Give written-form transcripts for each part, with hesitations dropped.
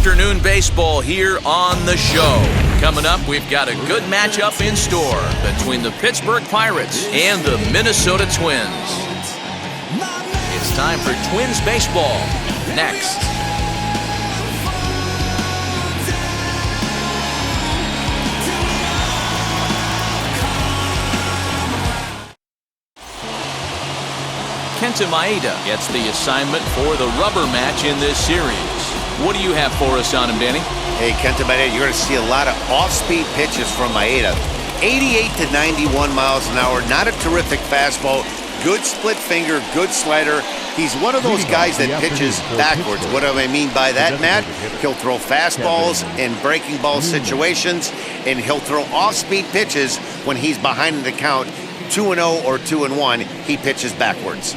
afternoon baseball here on the show. Coming up, we've got a good matchup in store between the Pittsburgh Pirates and the Minnesota Twins. It's time for Twins baseball. Next. Kenta Maeda gets the assignment for the rubber match in this series. What do you have for us on him, Danny? Hey, Kenta Maeda, you're going to see a lot of off-speed pitches from Maeda. 88 to 91 miles an hour, not a terrific fastball. Good split finger, good slider. He's one of those guys that pitches backwards. What do I mean by that, Matt? He'll throw fastballs in breaking ball situations, and he'll throw off-speed pitches when he's behind in the count. 2-0 or 2-1, he pitches backwards.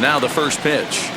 Now the first pitch.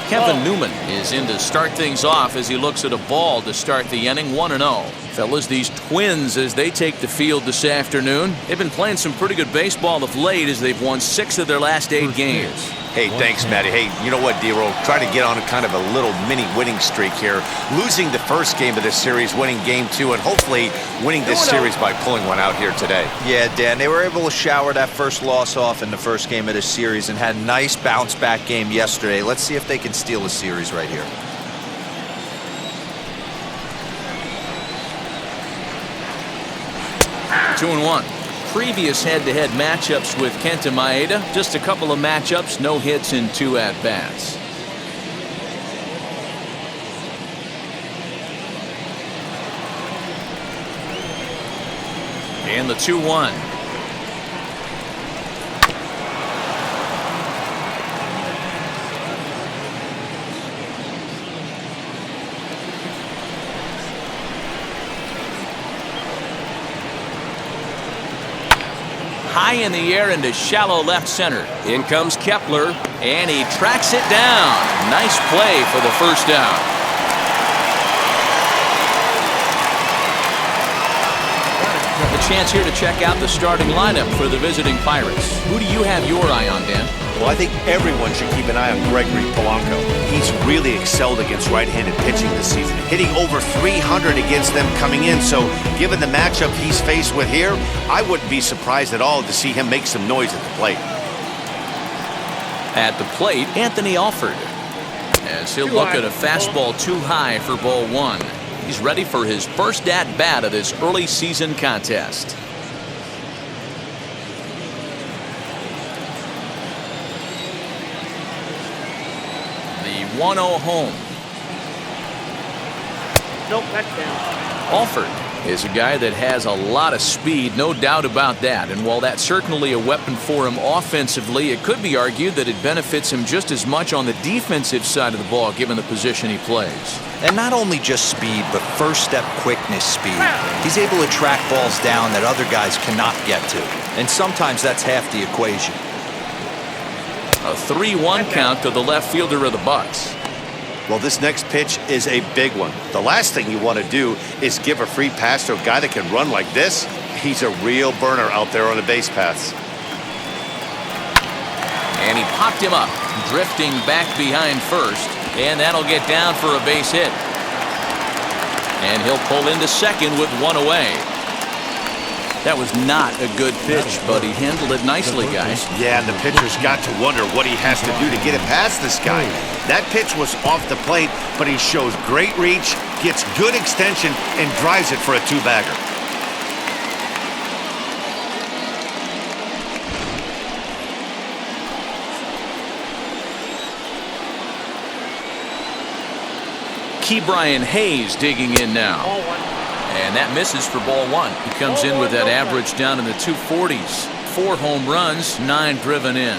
Kevin Newman is in to start things off as he looks at a ball to start the inning. 1-0. Fellas, these Twins, as they take the field this afternoon, they've been playing some pretty good baseball of late as they've won 6 of their last 8 games. Hey, thanks, Matty. Hey, you know what, D-Roll? Try to get on kind of a little mini winning streak here. Losing the first game of this series, winning game 2, and hopefully winning this series by pulling one out here today. Yeah, Dan, they were able to shower that first loss off in the first game of this series and had a nice bounce-back game yesterday. Let's see if they can steal a series right here. Two and 1. Previous head-to-head matchups with Kenta Maeda, just a couple of matchups, no hits in 2 at-bats. And the 2-1. High in the air into shallow left center. In comes Kepler, and he tracks it down. Nice play for the first out. The chance here to check out the starting lineup for the visiting Pirates. Who do you have your eye on, Dan? Well, I think everyone should keep an eye on Gregory Polanco. He's really excelled against right-handed pitching this season, hitting over 300 against them coming in. So given the matchup he's faced with here, I wouldn't be surprised at all to see him make some noise at the plate. At the plate, Anthony Alford, as he'll look at a fastball too high for ball 1. He's ready for his first at-bat of this early season contest. The 1-0 home. Nope, that's down. Alford is a guy that has a lot of speed, no doubt about that. And while that's certainly a weapon for him offensively, it could be argued that it benefits him just as much on the defensive side of the ball, given the position he plays. And not only just speed, but first step quickness speed. He's able to track balls down that other guys cannot get to. And sometimes that's half the equation. A 3-1 count to the left fielder of the Bucks. Well, this next pitch is a big one. The last thing you want to do is give a free pass to a guy that can run like this. He's a real burner out there on the base paths. And he popped him up, drifting back behind first, and that'll get down for a base hit. And he'll pull into second with 1 away. That was not a good pitch, but he handled it nicely, guys. Yeah, and the pitcher's got to wonder what he has to do to get it past this guy. That pitch was off the plate, but he shows great reach, gets good extension, and drives it for a 2-bagger. Ke'Bryan Hayes digging in now. And that misses for ball 1. He comes in with that average down in the 240s. 4 home runs, 9 driven in.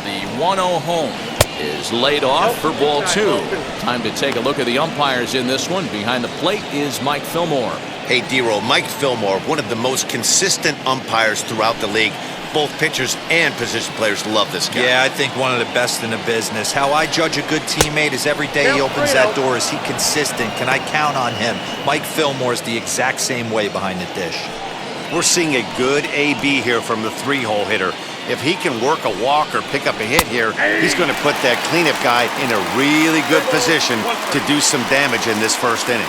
The 1-0 home is laid off for ball 2. Time to take a look at the umpires in this one. Behind the plate is Mike Fillmore. Hey, D-Roll, Mike Fillmore, one of the most consistent umpires throughout the league. both pitchers and position players love this guy. Yeah, I think one of the best in the business. How I judge a good teammate is every day he opens that door, is he consistent? Can I count on him? Mike Fillmore is the exact same way behind the dish. We're seeing a good AB here from the 3-hole hitter. If he can work a walk or pick up a hit here, he's going to put that cleanup guy in a really good position to do some damage in this first inning.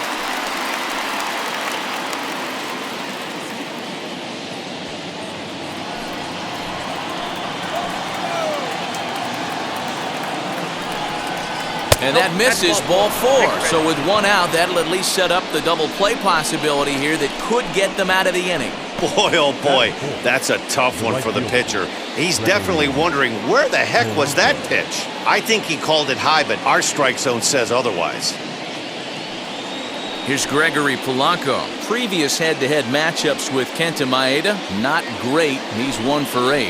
And that misses, ball 4. So with 1 out, that'll at least set up the double play possibility here that could get them out of the inning. Boy, oh boy, that's a tough one for the pitcher. He's definitely wondering, where the heck was that pitch? I think he called it high, but our strike zone says otherwise. Here's Gregory Polanco. Previous head-to-head matchups with Kenta Maeda, not great. He's 1 for 8.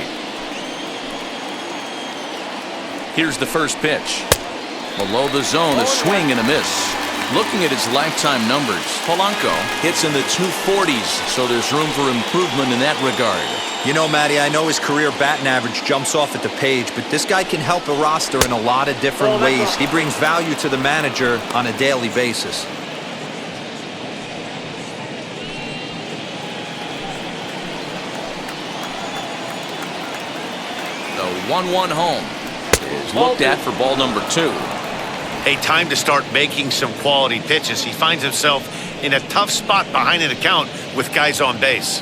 Here's the first pitch. Below the zone, a swing and a miss. Looking at his lifetime numbers, Polanco hits in the 240s, so there's room for improvement in that regard. You know, Matty, I know his career batting average jumps off at the page, but this guy can help a roster in a lot of different ways. He brings value to the manager on a daily basis. The 1-1 home is looked at for ball number 2. A time to start making some quality pitches. He finds himself in a tough spot behind an account with guys on base.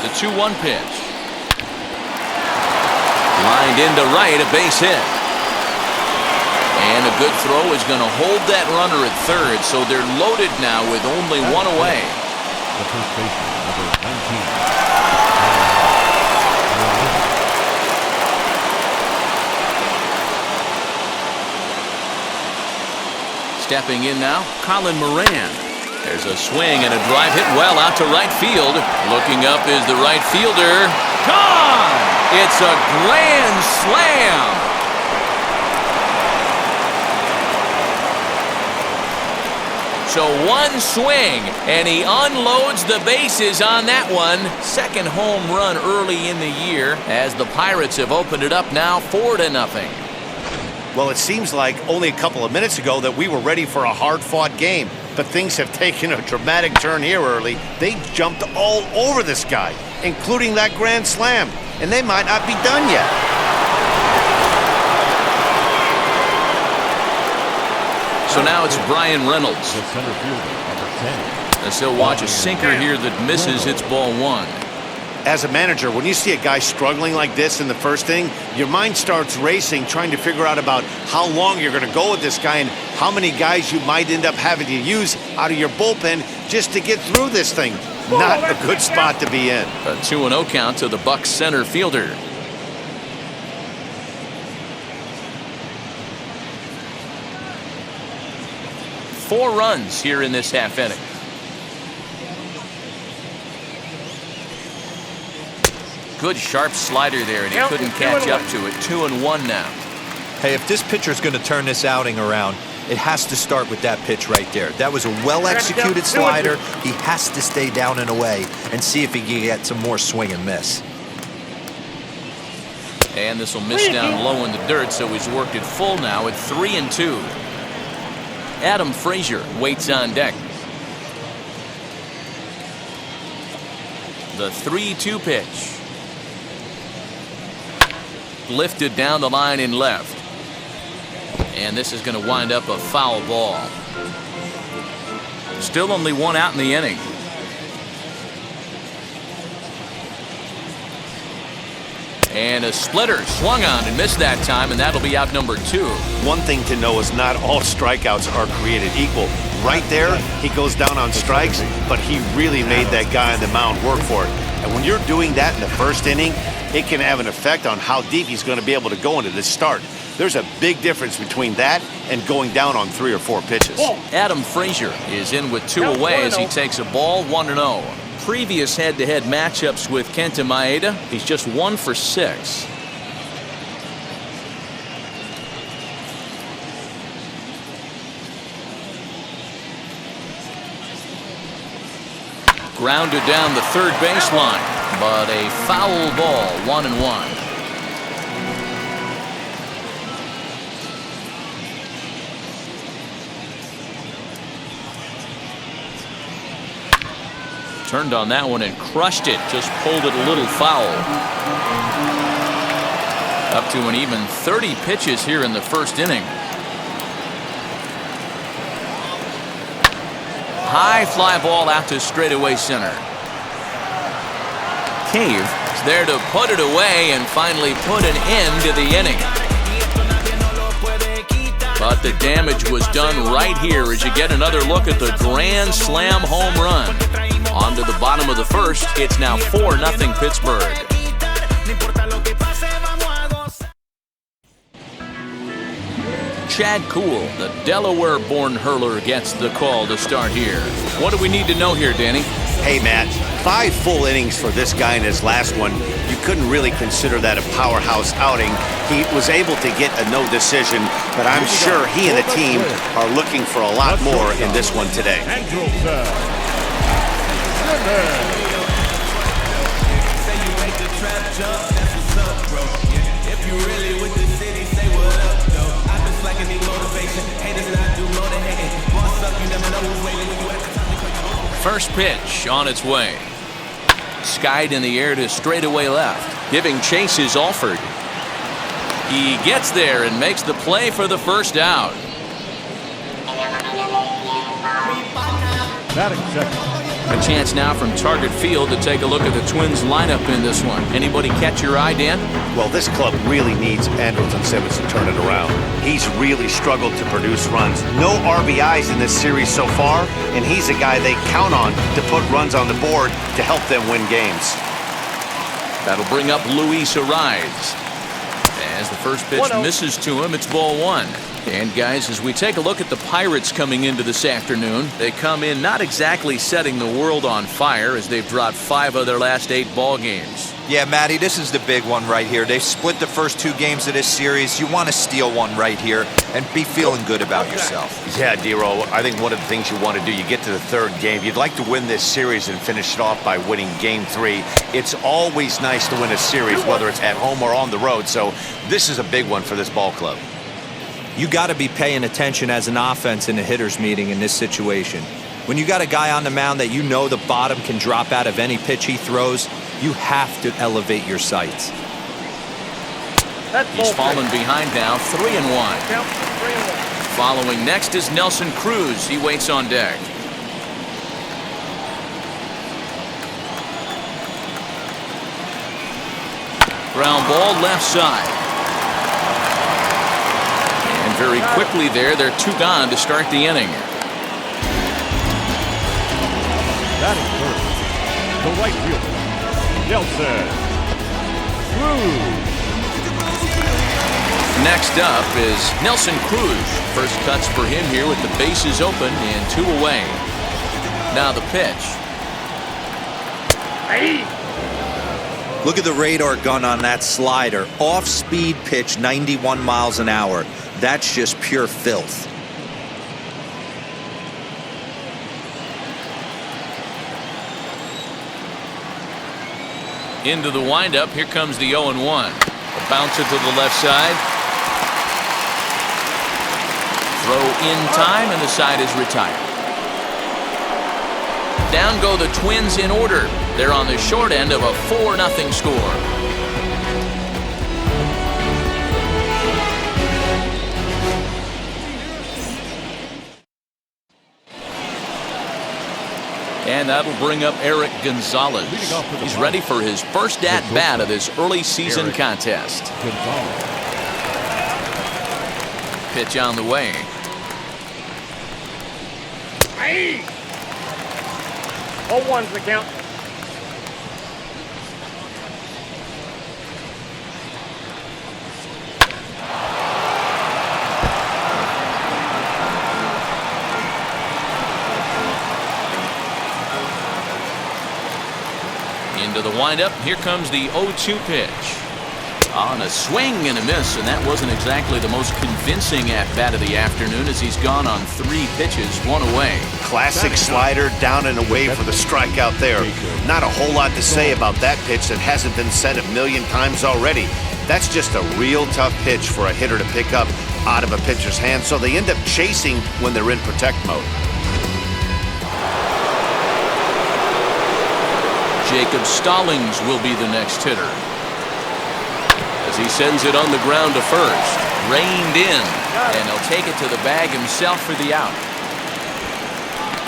The 2-1 pitch. Lined into right, a base hit. And a good throw is going to hold that runner at third, so they're loaded now with only 1 away. The first baseman, number 19. Stepping in now, Colin Moran. There's a swing and a drive hit well out to right field. Looking up is the right fielder. Gone! It's a grand slam! So 1 swing, and he unloads the bases on that one. Second home run early in the year as the Pirates have opened it up now 4-0. Well, it seems like only a couple of minutes ago that we were ready for a hard-fought game, but things have taken a dramatic turn here early. They jumped all over this guy, including that grand slam, and they might not be done yet. So now it's Brian Reynolds. The center fielder, number 10. As he'll watch a sinker here that misses. It's ball 1. As a manager, when you see a guy struggling like this in the first inning, your mind starts racing, trying to figure out about how long you're going to go with this guy and how many guys you might end up having to use out of your bullpen just to get through this thing. Not a good spot to be in. A 2-0 count to the Bucs center fielder. Four runs here in this half inning. Good sharp slider there, and he couldn't catch up to it. 2-1 now. Hey, if this pitcher's going to turn this outing around, it has to start with that pitch right there. That was a well-executed slider. He has to stay down and away and see if he can get some more swing and miss. And this will miss down low in the dirt, so he's worked it full now at 3-2. Adam Frazier waits on deck. The 3-2 pitch. Lifted down the line in left. And this is going to wind up a foul ball. Still only 1 out in the inning. And a splitter swung on and missed that time, and that'll be out number 2. One thing to know is not all strikeouts are created equal. Right there, he goes down on strikes, but he really made that guy on the mound work for it. And when you're doing that in the first inning, it can have an effect on how deep he's going to be able to go into this start. There's a big difference between that and going down on 3 or 4 pitches. Adam Frazier is in with 2 away as he takes a ball, 1-0. Previous head-to-head matchups with Kenta Maeda, he's just 1 for 6. Grounded down the third baseline, but a foul ball, 1-1. Turned on that one and crushed it, just pulled it a little foul. Up to an even 30 pitches here in the first inning. High fly ball out to straightaway center. Cave is there to put it away and finally put an end to the inning. But the damage was done right here as you get another look at the grand slam home run. On to the bottom of the first. It's now 4-0 Pittsburgh. Chad Kuhl, the Delaware-born hurler, gets the call to start here. What do we need to know here, Danny? Hey, Matt, 5 full innings for this guy in his last one. You couldn't really consider that a powerhouse outing. He was able to get a no decision, but I'm sure he and the team are looking for a lot more in this one today. First pitch on its way. Skied in the air to straightaway left. Giving chase is Alford. He gets there and makes the play for the first out. Batting second. A chance now from target field to take a look at the Twins lineup in this one. Anybody catch your eye, Dan? Well, this club really needs Andrelton Simmons to turn it around. He's really struggled to produce runs. No RBIs in this series so far, and he's a guy they count on to put runs on the board to help them win games. That'll bring up Luis Ariz. As the first pitch misses to him, it's ball 1. And guys, as we take a look at the Pirates coming into this afternoon, they come in not exactly setting the world on fire as they've dropped 5 of their last 8 ball games. Yeah, Matty, this is the big one right here. They've split the first 2 games of this series. You want to steal one right here and be feeling good about yourself. Yeah, Dero, I think one of the things you want to do, you get to the 3rd game, you'd like to win this series and finish it off by winning game 3. It's always nice to win a series, whether it's at home or on the road, so this is a big one for this ball club. You got to be paying attention as an offense in a hitter's meeting in this situation. When you got a guy on the mound that you know the bottom can drop out of any pitch he throws, you have to elevate your sights. He's fallen behind now, 3-1. Following next is Nelson Cruz. He waits on deck. Ground ball left side. And very quickly there, they're 2 gone to start the inning. Batting first, the right fielder, Nelson Cruz. Next up is Nelson Cruz. First cuts for him here with the bases open and 2 away. Now the pitch. Look at the radar gun on that slider. Off-speed pitch, 91 miles an hour. That's just pure filth. Into the windup. Here comes the 0-1. A bouncer to the left side. Throw in time, and the side is retired. Down go the Twins in order. They're on the short end of a 4-0 score. And that'll bring up Eric Gonzalez. He's ready for his first at-bat of this early season contest. Pitch on the way. 0-1's the count. Into the windup. Here comes the 0-2 pitch. On On a swing and a miss, and that wasn't exactly the most convincing at-bat of the afternoon as he's gone on 3 pitches, 1 away. Classic slider, down and away for the strikeout there. Not a whole lot to say about that pitch that hasn't been said a million times already. That's just a real tough pitch for a hitter to pick up out of a pitcher's hand, so they end up chasing when they're in protect mode. Jacob Stallings will be the next hitter as he sends it on the ground to first. Reined in, and he'll take it to the bag himself for the out.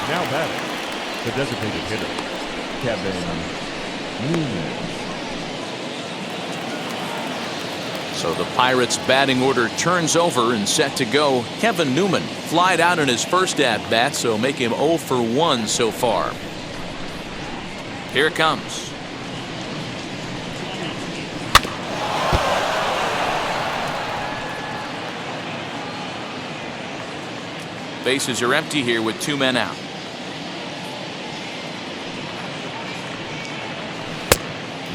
Now batting, the designated hitter, Kevin Newman. So the Pirates' batting order turns over and set to go. Kevin Newman flied out in his first at-bat, so make him 0 for 1 so far. Here it comes. Bases are empty here with 2 men out.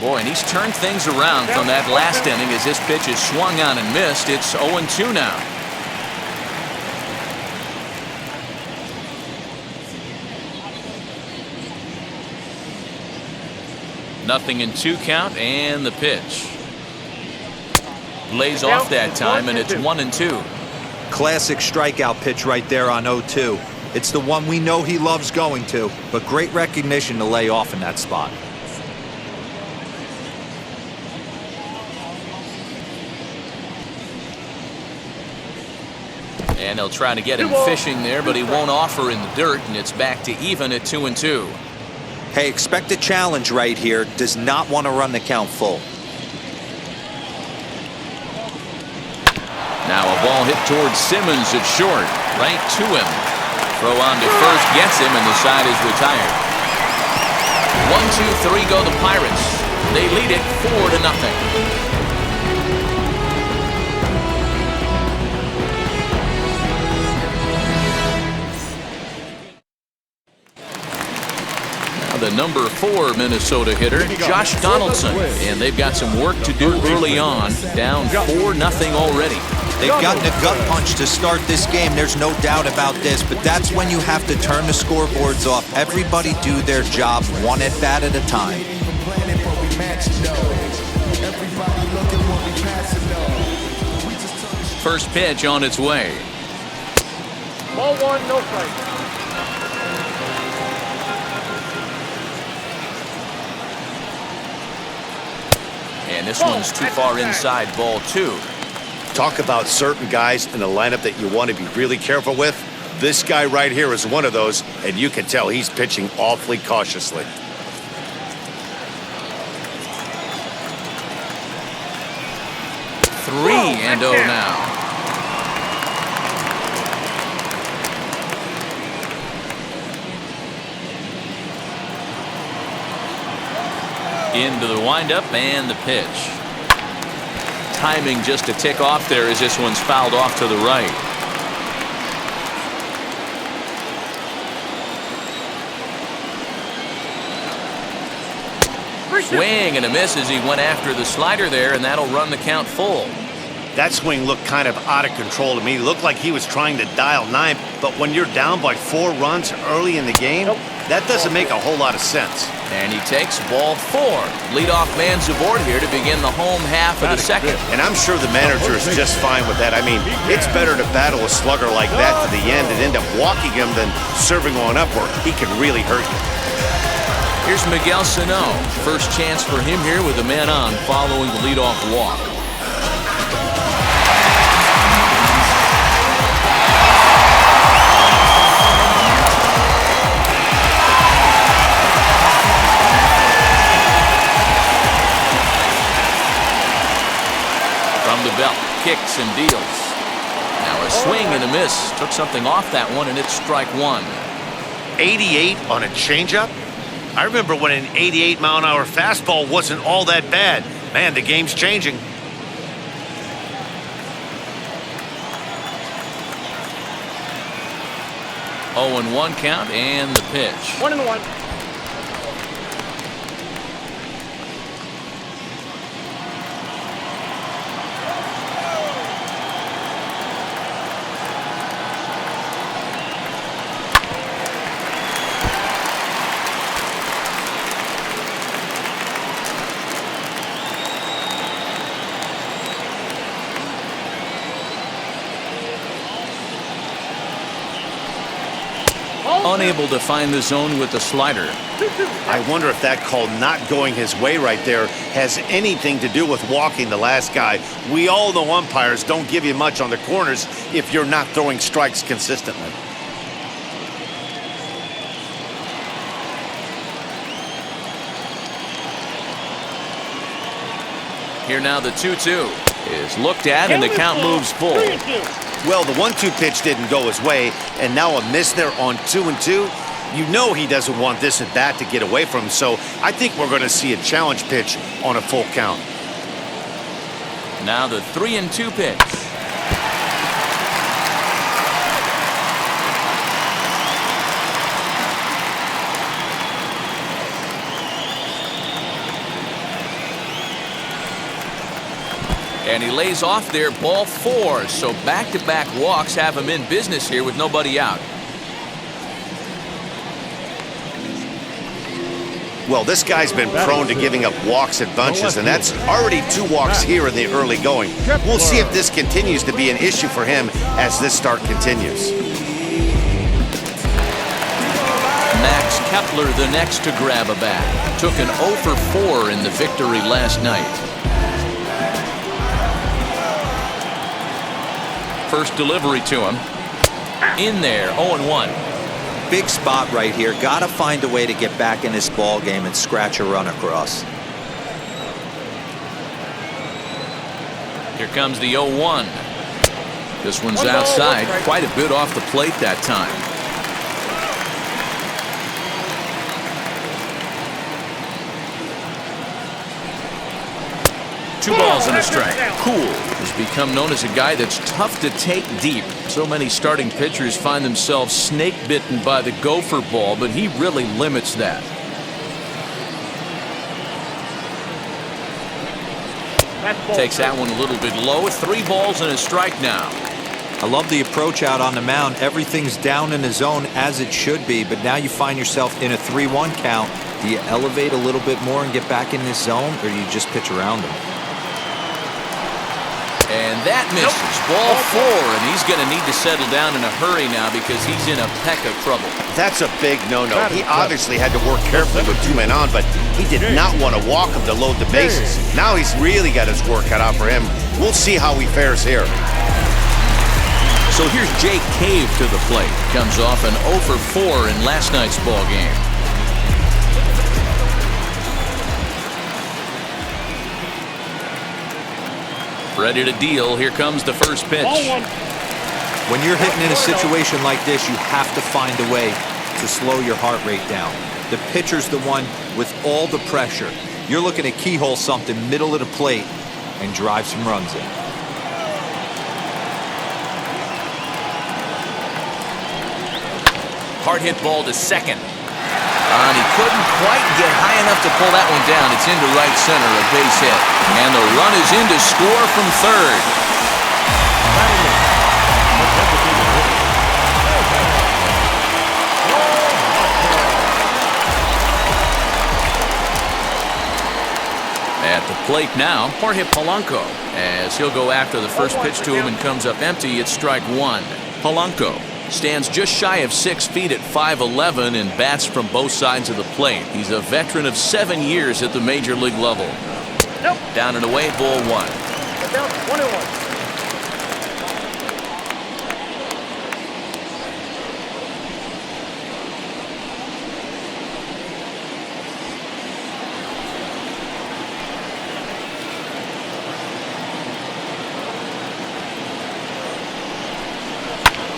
Boy, and he's turned things around from that last inning as this pitch is swung on and missed. It's 0-2 now. Nothing in 2 count, and the pitch lays off that time, and it's 1-2. Classic strikeout pitch right there on 0-2. It's the one we know he loves going to, but great recognition to lay off in that spot. And they'll try to get him fishing there, but he won't offer in the dirt, and it's back to even at 2-2. Hey, expect a challenge right here. Does not want to run the count full. Now a ball hit towards Simmons at short, right to him. Throw on to first gets him, and the side is retired. 1-2-3 go the Pirates. They lead it 4-0. The number 4 Minnesota hitter, Josh Donaldson, and they've got some work to do early on, down 4-0 already. They've gotten a gut punch to start this game, there's no doubt about this, but that's when you have to turn the scoreboards off. Everybody do their job 1 at-bat at a time. First pitch on its way. Ball 1, no strike. And this one's too far inside, ball 2. Talk about certain guys in the lineup that you want to be really careful with. This guy right here is one of those, and you can tell he's pitching awfully cautiously. Three and 0 now. Into the windup and the pitch. Timing just a tick off there as this one's fouled off to the right. Swing and a miss as he went after the slider there, and that'll run the count full. That swing looked kind of out of control to me. It looked like he was trying to dial 9, but when you're down by 4 runs early in the game, that doesn't make a whole lot of sense. And he takes ball 4. Leadoff man's aboard here to begin the home half of the second. And I'm sure the manager is just fine with that. I mean, it's better to battle a slugger like that to the end and end up walking him than serving one up where he can really hurt you. Here's Miguel Sano. First chance for him here with a man on following the leadoff walk. From the belt, kicks and deals. Now a swing and a miss. Took something off that one, and it's strike 1. 88 on a changeup? I remember when an 88-mile-an-hour fastball wasn't all that bad. Man, the game's changing. Oh, and 1 count and the pitch. 1-1. unable to find the zone with the slider. I wonder if that call not going his way right there has anything to do with walking the last guy. We all know umpires don't give you much on the corners if you're not throwing strikes consistently. Here now the 2-2 is looked at and the count moves full. Well, the 1-2 pitch didn't go his way, and now a miss there on 2-2. You know he doesn't want this at bat to get away from him, so I think we're going to see a challenge pitch on a full count. Now the 3-2 pitch. And he lays off there, ball 4. So back-to-back walks have him in business here with nobody out. Well, this guy's been prone to giving up walks at bunches, and that's already 2 walks here in the early going. We'll see if this continues to be an issue for him as this start continues. Max Kepler the next to grab a bat. Took an 0 for 4 in the victory last night. First delivery to him. In there, 0-1. Big spot right here. Got to find a way to get back in this ball game and scratch a run across. Here comes the 0-1. This one's outside. Quite a bit off the plate that time. Two balls and a strike. Cool has become known as a guy that's tough to take deep. So many starting pitchers find themselves snake bitten by the gopher ball, but he really limits that. Takes that one a little bit low. 3 balls and a strike now. I love the approach out on the mound. Everything's down in the zone as it should be, but now you find yourself in a 3-1 count. Do you elevate a little bit more and get back in this zone, or do you just pitch around him? And that misses. Ball 4, and he's going to need to settle down in a hurry now because he's in a peck of trouble. That's a big no-no. He obviously had to work carefully with 2 men on, but he did not want to walk him to load the bases. Now he's really got his work cut out for him. We'll see how he fares here. So here's Jake Cave to the plate. Comes off an 0 for 4 in last night's ball game. Ready to deal. Here comes the first pitch. When you're hitting in a situation like this, you have to find a way to slow your heart rate down. The pitcher's the one with all the pressure. You're looking to keyhole something middle of the plate and drive some runs in. Hard hit ball to second. And he couldn't quite get high enough to pull that one down. It's into right center, a base hit. And the run is in to score from third. At the plate now, Jorge Polanco, as he'll go after the first pitch to him and comes up empty. It's strike 1. Polanco stands just shy of 6 feet at 5'11" and bats from both sides of the plate. He's a veteran of 7 years at the major league level. Down and away, ball 1. Down 1-1.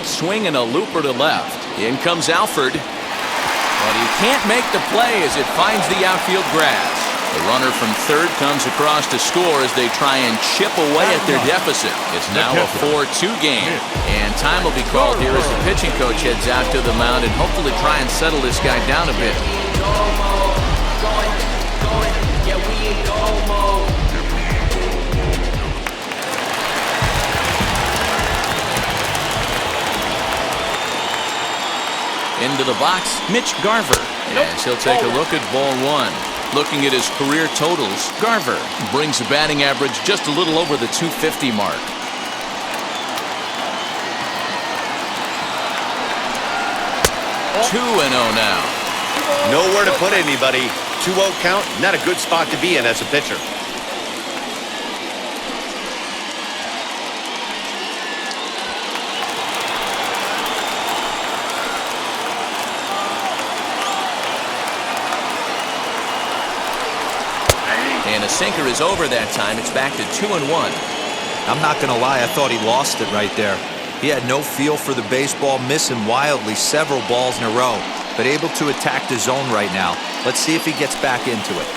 Swing and a looper to left. In comes Alford. But he can't make the play as it finds the outfield grass. The runner from third comes across to score as they try and chip away at their deficit. It's now a 4-2 game. And time will be called here as the pitching coach heads out to the mound and hopefully try and settle this guy down a bit. Into the box, Mitch Garver, as he'll take a look at ball 1. Looking at his career totals, Garver brings the batting average just a little over the 250 mark. 2-0 now. Nowhere to put anybody. 2-0 count, not a good spot to be in as a pitcher. And a sinker is over that time. It's back to 2-1. I'm not going to lie, I thought he lost it right there. He had no feel for the baseball, missing wildly several balls in a row, but able to attack the zone right now. Let's see if he gets back into it.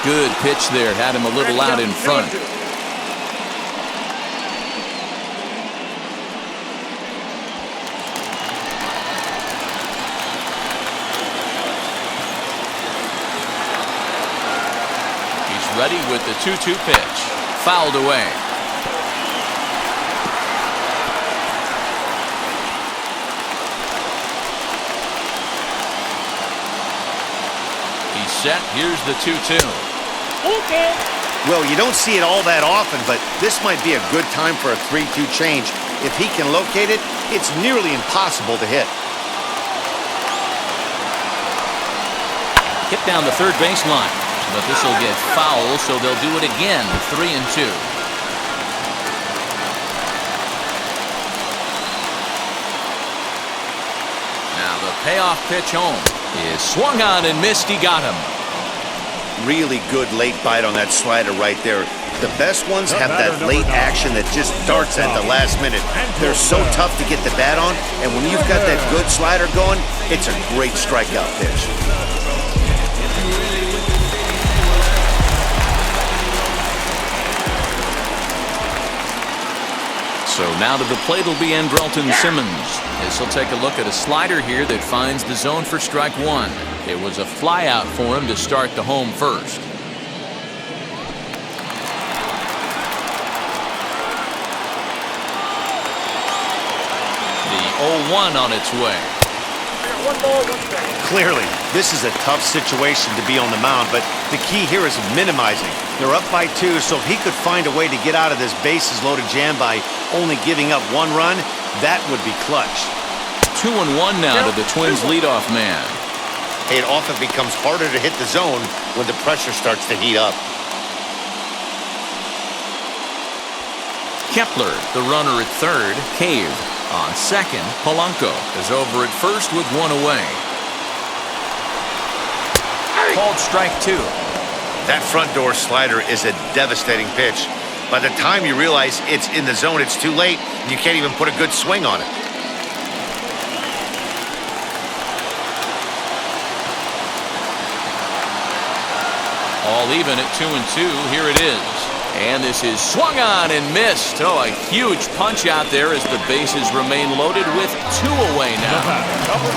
Good pitch there. Had him a little out in front. Ready with the 2-2 pitch. Fouled away. He's set. Here's the 2-2. Okay. Well, you don't see it all that often, but this might be a good time for a 3-2 change. If he can locate it, it's nearly impossible to hit. Hit down the third baseline. But this will get foul, so they'll do it again. 3-2. Now the payoff pitch home is swung on and missed. He got him. Really good late bite on that slider right there. The best ones have that late action that just darts at the last minute. They're so tough to get the bat on, and when you've got that good slider going, it's a great strikeout pitch. So now to the plate will be Andrelton Simmons. This will take a look at a slider here that finds the zone for strike one. It was a fly out for him to start the home first. The 0-1 on its way. One ball, one strike. Clearly, this is a tough situation to be on the mound, but the key here is minimizing. They're up by 2, so if he could find a way to get out of this bases-loaded jam by only giving up 1 run, that would be clutch. 2-1 now to the Twins' leadoff man. It often becomes harder to hit the zone when the pressure starts to heat up. Kepler, the runner at third. Cave on second. Polanco is over at first with 1 away. Called strike 2. That front door slider is a devastating pitch. By the time you realize it's in the zone, it's too late. You can't even put a good swing on it. All even at 2-2. Here it is. And this is swung on and missed. Oh, a huge punch out there as the bases remain loaded with 2 away now. Number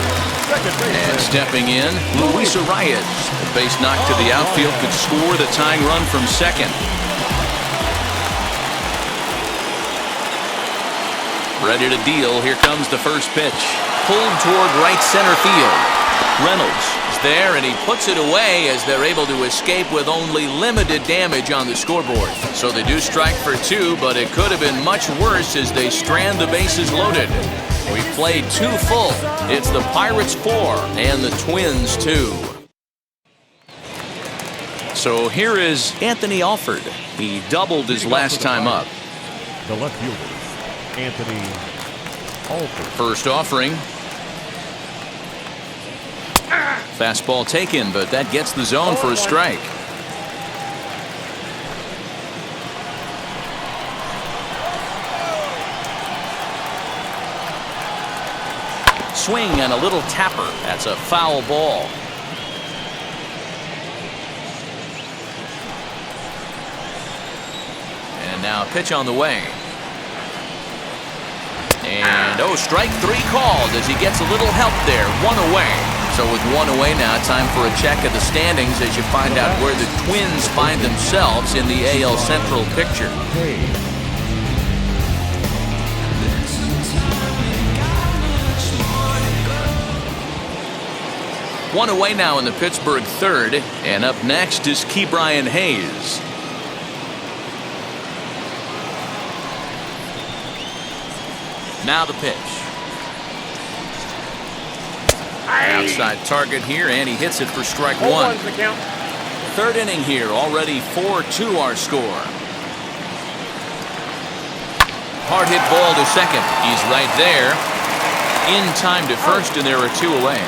2. And stepping in, Luis Arias. The base knock to the outfield could score the tying run from second. Ready to deal. Here comes the first pitch. Pulled toward right center field. Reynolds is there, and he puts it away as they're able to escape with only limited damage on the scoreboard. So they do strike for 2, but it could have been much worse as they strand the bases loaded. We played 2 full. It's the Pirates 4 and the Twins 2. So here is Anthony Alford. He doubled his last time up. The left fielder, Anthony Alford. First offering. Fastball taken, but that gets the zone for a strike. Swing and a little tapper. That's a foul ball. And now a pitch on the way. And strike 3 called as he gets a little help there. 1 away. So with 1 away now, time for a check of the standings as you find out where the Twins find themselves in the AL Central picture. One away now in the Pittsburgh third, and up next is Ke'Bryan Hayes. Now the pitch. Outside target here, and he hits it for strike one. The count. Third inning here, already 4-2 our score. Hard hit ball to second. He's right there. In time to first, and there are two away.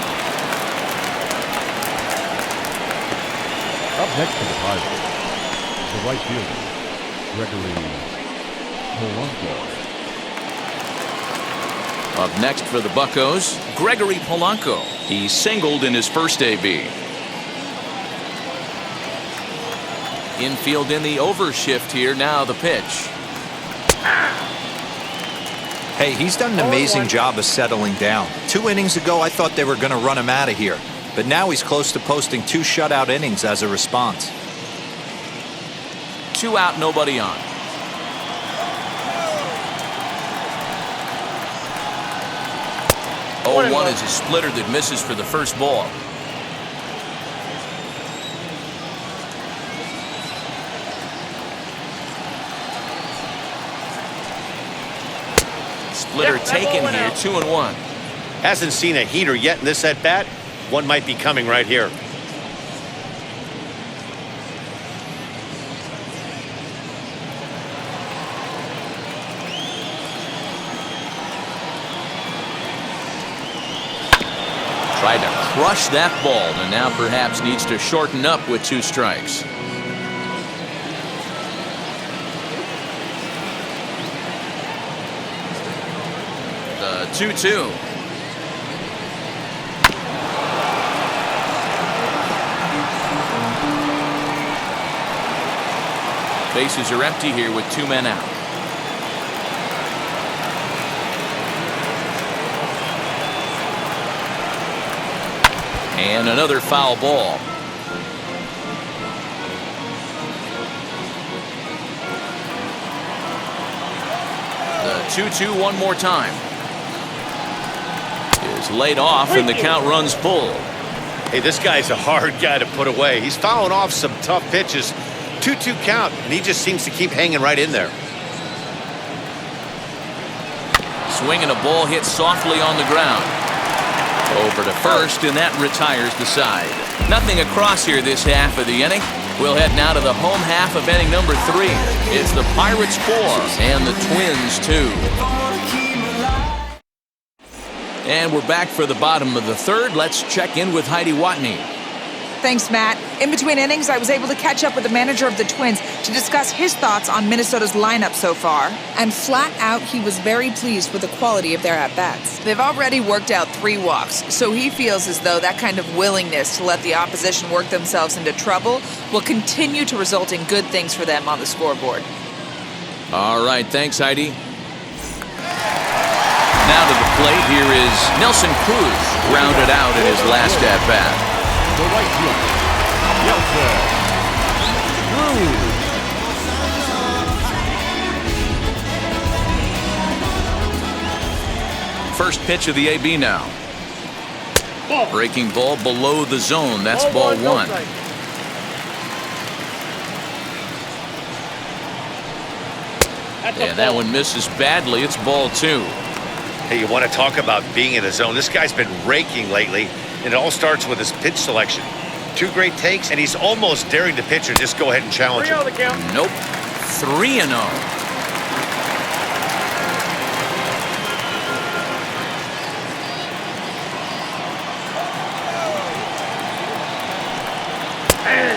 Up next for the Pirates, the right fielder, Gregory Polanco. Up next for the Buccos, Gregory Polanco. He singled in his first AB. Infield in the overshift here. Now the pitch. Hey, he's done an amazing job of settling down. 2 innings ago, I thought they were going to run him out of here. But now he's close to posting 2 shutout innings as a response. 2 out, nobody on. Oh, 1 is a splitter that misses for the first ball. Splitter taken here, 2-1. Hasn't seen a heater yet in this at-bat. One might be coming right here. Tried to crush that ball, and now perhaps needs to shorten up with 2 strikes. The 2-2. Bases are empty here with 2 men out. And another foul ball. The 2-2 one more time. Is laid off, and the count runs full. Hey, this guy's a hard guy to put away. He's fouling off some tough pitches. 2-2 count, and he just seems to keep hanging right in there. Swinging a ball hit softly on the ground. Over to first, and that retires the side. Nothing across here this half of the inning. We'll head now to the home half of inning number 3. It's the Pirates 4 and the Twins 2. And we're back for the bottom of the 3rd. Let's check in with Heidi Watney. Thanks, Matt. In between innings, I was able to catch up with the manager of the Twins to discuss his thoughts on Minnesota's lineup so far. And flat out, he was very pleased with the quality of their at-bats. They've already worked out 3 walks, so he feels as though that kind of willingness to let the opposition work themselves into trouble will continue to result in good things for them on the scoreboard. All right, thanks, Heidi. Now to the plate, here is Nelson Cruz, grounded out in his last at-bat. The right fielder, Nelson Cruz. First pitch of the AB now. Breaking ball below the zone. That's ball 1. And that one misses badly. It's ball 2. Hey, you want to talk about being in the zone? This guy's been raking lately, and it all starts with his pitch selection. 2 great takes, and he's almost daring the pitcher just go ahead and challenge him. Nope. 3-0.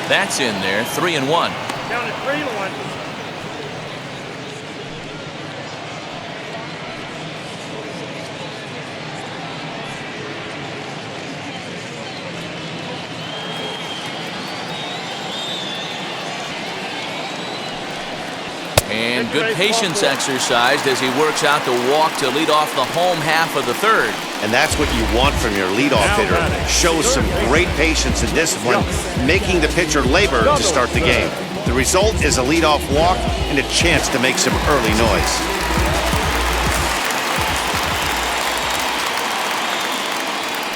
That's in there. 3-1. Down to 3-1. And good patience exercised as he works out the walk to lead off the home half of the 3rd. And that's what you want from your leadoff hitter. Shows some great patience and discipline, making the pitcher labor to start the game. The result is a leadoff walk and a chance to make some early noise.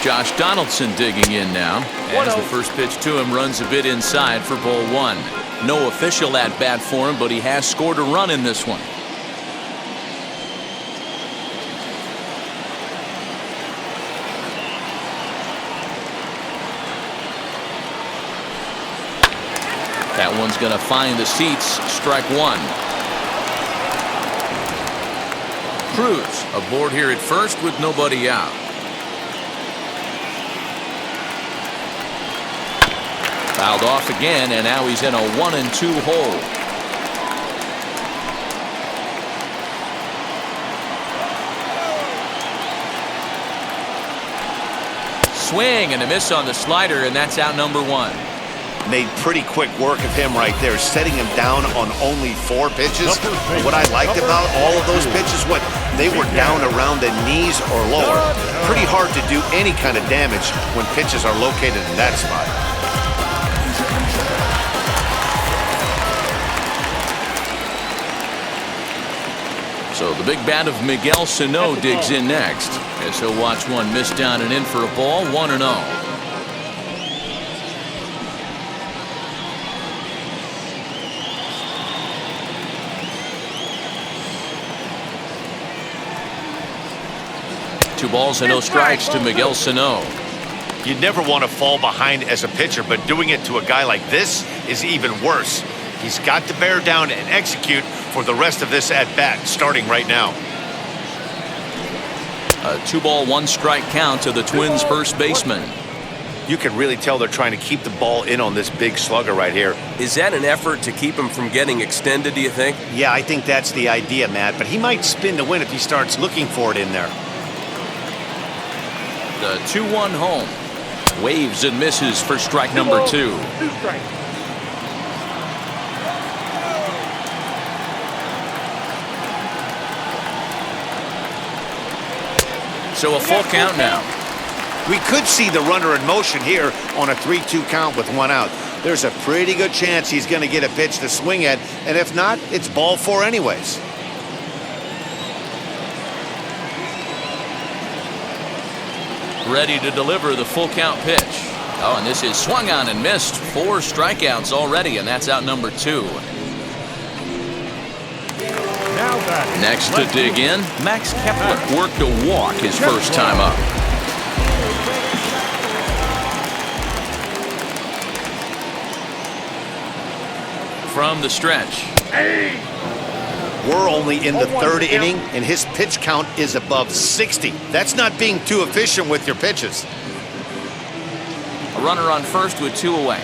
Josh Donaldson digging in now. As the first pitch to him runs a bit inside for ball 1. No official at-bat for him, but he has scored a run in this one. That one's going to find the seats. Strike one. Cruz aboard here at first with nobody out. Fouled off again, and now he's in a 1-2 hole. Swing and a miss on the slider, and that's out number one. Made pretty quick work of him right there, setting him down on only 4 pitches. What I liked about all of those pitches, they were down around the knees or lower. Pretty hard to do any kind of damage when pitches are located in that spot. So the big bat of Miguel Sano digs in next, as he'll watch one miss down and in for a ball, 1-0. Two balls and no strikes to Miguel Sano. You never want to fall behind as a pitcher, but doing it to a guy like this is even worse. He's got to bear down and execute for the rest of this at-bat, starting right now. A 2-ball, 1-strike count to the Twins' first baseman. You can really tell they're trying to keep the ball in on this big slugger right here. Is that an effort to keep him from getting extended, do you think? Yeah, I think that's the idea, Matt, but he might spin to win if he starts looking for it in there. The 2-1 home. Waves and misses for strike number 2. 2 strikes. So a full count now. We could see the runner in motion here on a 3-2 count with 1 out. There's a pretty good chance he's going to get a pitch to swing at, and if not, it's ball 4 anyways. Ready to deliver the full count pitch. Oh, and this is swung on and missed. 4 strikeouts already, and that's out number 2. Next to dig in, Max Kepler worked a walk his first time up. From the stretch. We're only in the 3rd inning, and his pitch count is above 60. That's not being too efficient with your pitches. A runner on first with 2 away.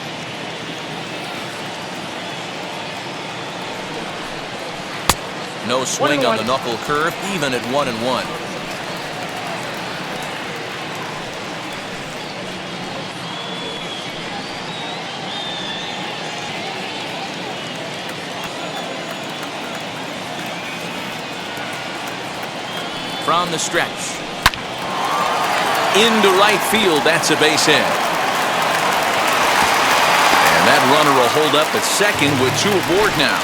No swing on the knuckle curve, even at 1-1. From the stretch. Into right field, that's a base hit. And that runner will hold up at second with 2 aboard now.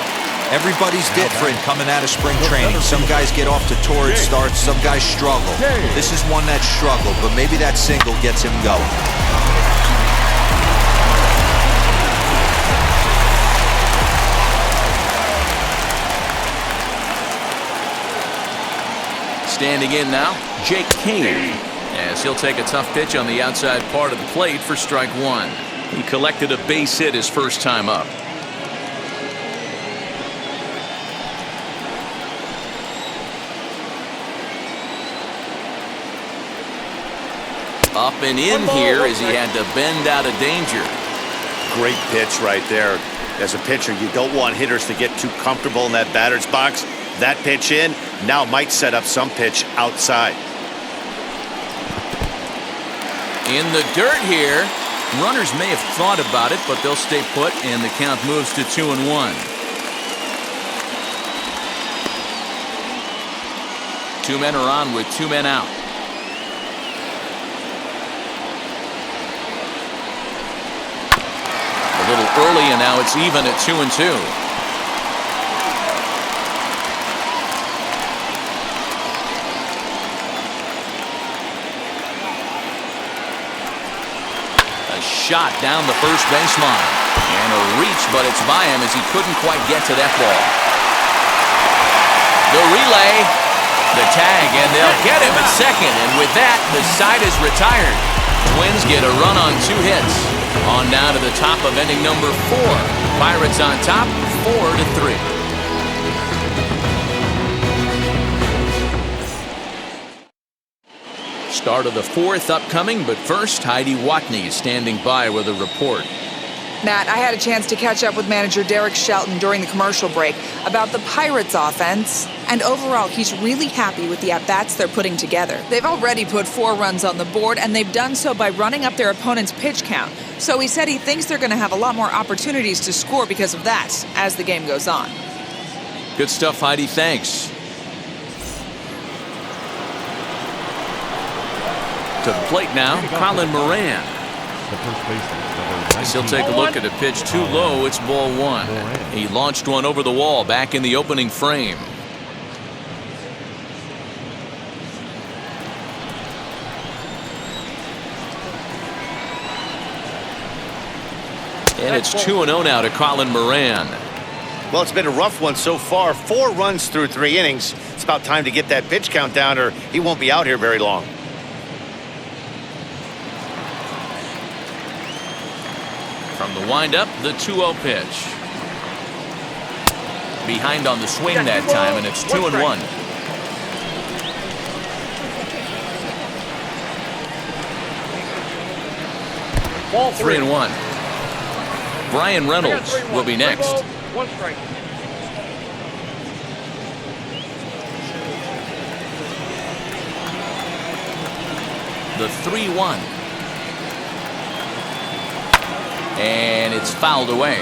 Everybody's different coming out of spring training. Some guys get off to torrid starts, some guys struggle. This is one that struggled, but maybe that single gets him going. Standing in now, Jake Kane, as he'll take a tough pitch on the outside part of the plate for strike 1. He collected a base hit his first time up. Up and in here as he had to bend out of danger. Great pitch right there. As a pitcher, you don't want hitters to get too comfortable in that batter's box. That pitch in now might set up some pitch outside. In the dirt here. Runners may have thought about it, but they'll stay put, and the count moves to 2-1. 2 men are on with 2 men out. A little early, and now it's even at 2-2. A shot down the first baseline. And a reach, but it's by him as he couldn't quite get to that ball. The relay, the tag, and they'll get him at second. And with that, the side is retired. Twins get a run on 2 hits. On down to the top of inning number 4. Pirates on top, 4-3. Start of the 4th upcoming, but first, Heidi Watney standing by with a report. Matt, I had a chance to catch up with manager Derek Shelton during the commercial break about the Pirates offense, and overall, he's really happy with the at-bats they're putting together. They've already put 4 runs on the board, and they've done so by running up their opponent's pitch count. So he said he thinks they're going to have a lot more opportunities to score because of that as the game goes on. Good stuff, Heidi. Thanks. To the plate now, Colin Moran. The first baseman, number As he'll take a look at a pitch too low, it's ball 1. He launched one over the wall back in the opening frame. And it's 2-0 now to Colin Moran. Well, it's been a rough one so far. 4 runs through 3 innings. It's about time to get that pitch count down, or he won't be out here very long. From the windup, the 2-0 pitch. Behind on the swing that time, and it's 2-1. Ball 3. 3-1. Brian Reynolds will be next. 1 strike. The 3-1. And it's fouled away.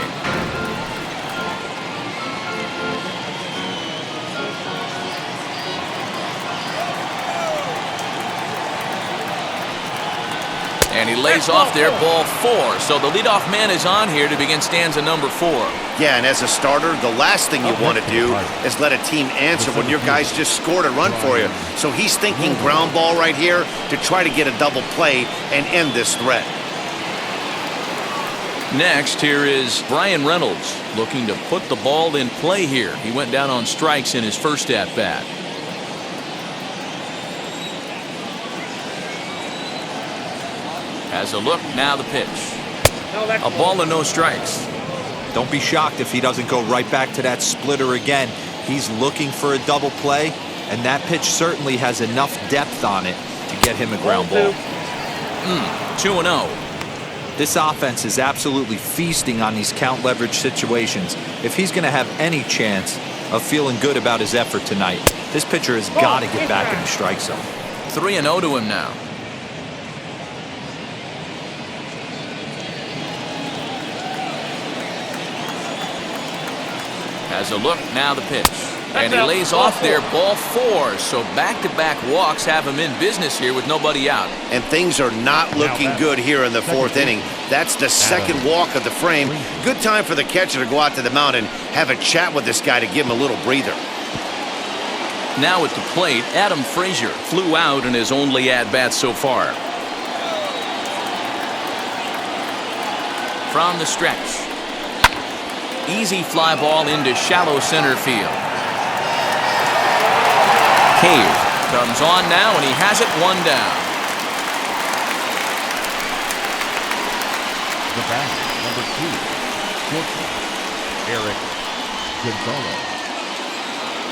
And he lays off there, ball 4. So the leadoff man is on here to begin stanza number 4. Yeah, and as a starter, the last thing you want to do is let a team answer when your guys just scored a run for you. So he's thinking ground ball right here to try to get a double play and end this threat. Next, here is Brian Reynolds looking to put the ball in play here. He went down on strikes in his first at-bat. Has a look, now the pitch. A ball and no strikes. Don't be shocked if he doesn't go right back to that splitter again. He's looking for a double play, and that pitch certainly has enough depth on it to get him a ground ball. 2-0. This offense is absolutely feasting on these count leverage situations. If he's going to have any chance of feeling good about his effort tonight, this pitcher has got to get back in the strike zone. 3-0 to him now. Has a look, now the pitch. And he lays off there, ball 4. So back-to-back walks have him in business here with nobody out. And things are not looking good here in the 4th inning. That's the second walk of the frame. Good time for the catcher to go out to the mound and have a chat with this guy to give him a little breather. Now at the plate, Adam Frazier flew out in his only at-bat so far. From the stretch. Easy fly ball into shallow center field. Cave comes on now, and he has it 1 down. The batter, number 2, shortstop, Eric Gonzalez.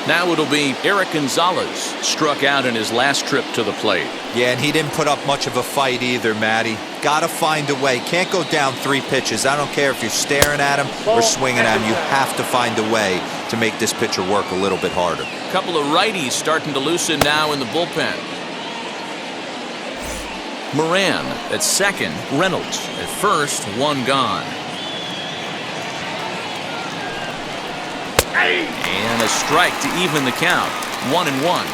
Now it'll be Eric Gonzalez, struck out in his last trip to the plate. Yeah, and he didn't put up much of a fight either, Matty. Got to find a way. Can't go down 3 pitches. I don't care if you're staring at him or swinging at him. You have to find a way to make this pitcher work a little bit harder. A couple of righties starting to loosen now in the bullpen. Moran at second, Reynolds at first, 1 gone. And a strike to even the count, 1-1.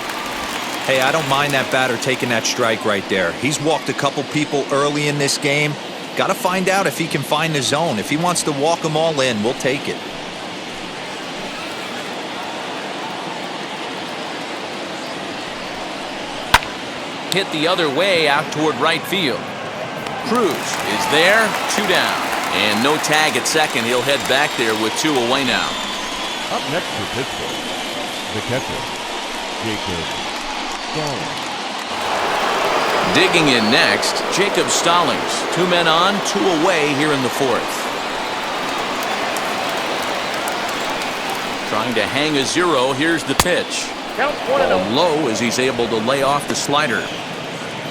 Hey, I don't mind that batter taking that strike right there. He's walked a couple people early in this game. Got to find out if he can find the zone. If he wants to walk them all in, we'll take it. Hit the other way out toward right field. Cruz is there, 2 down. And no tag at second. He'll head back there with 2 away now. Up next for Pittsburgh, the catcher, Jacob Stone. Digging in next, Jacob Stallings. 2 men on, 2 away here in the 4th. Trying to hang a 0. Here's the pitch. Count 1-0. Low as he's able to lay off the slider.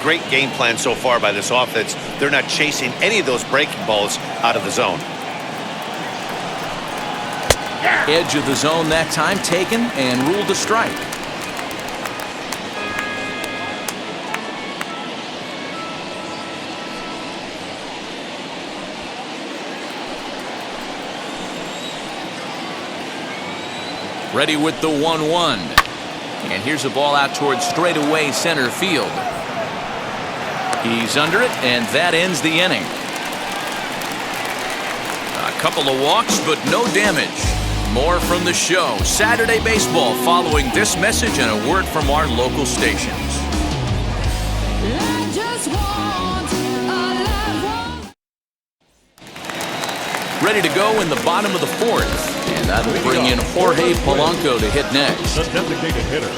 Great game plan so far by this offense. They're not chasing any of those breaking balls out of the zone. Edge of the zone that time taken and ruled a strike. Ready with the 1-1. And here's a ball out towards straightaway center field. He's under it, and that ends the inning. A couple of walks, but no damage. More from the show. Saturday baseball following this message and a word from our local stations. Ready to go in the bottom of the 4th. And that'll bring in Jorge Polanco to hit next. The designated hitter,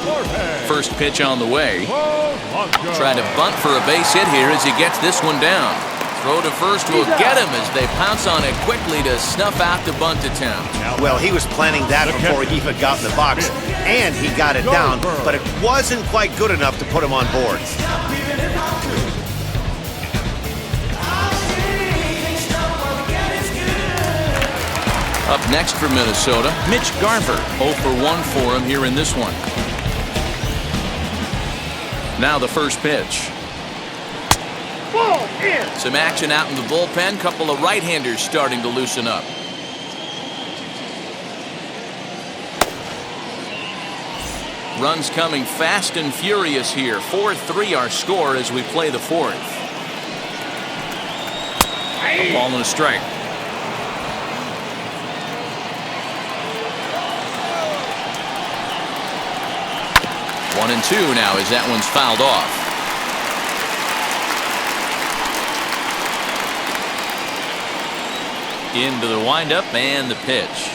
Jorge. First pitch on the way. Polanco. Try to bunt for a base hit here as he gets this one down. Throw to first will get him as they pounce on it quickly to snuff out the bunt attempt. Well, he was planning that before he even got in the box, and he got it down, but it wasn't quite good enough to put him on board. Up next for Minnesota, Mitch Garver. 0 for 1 for him here in this one. Now the first pitch. Ball in. Some action out in the bullpen. Couple of right-handers starting to loosen up. Runs coming fast and furious here. 4-3 our score as we play the 4th. A ball and a strike. 1-2 now as that one's fouled off. Into the windup and the pitch.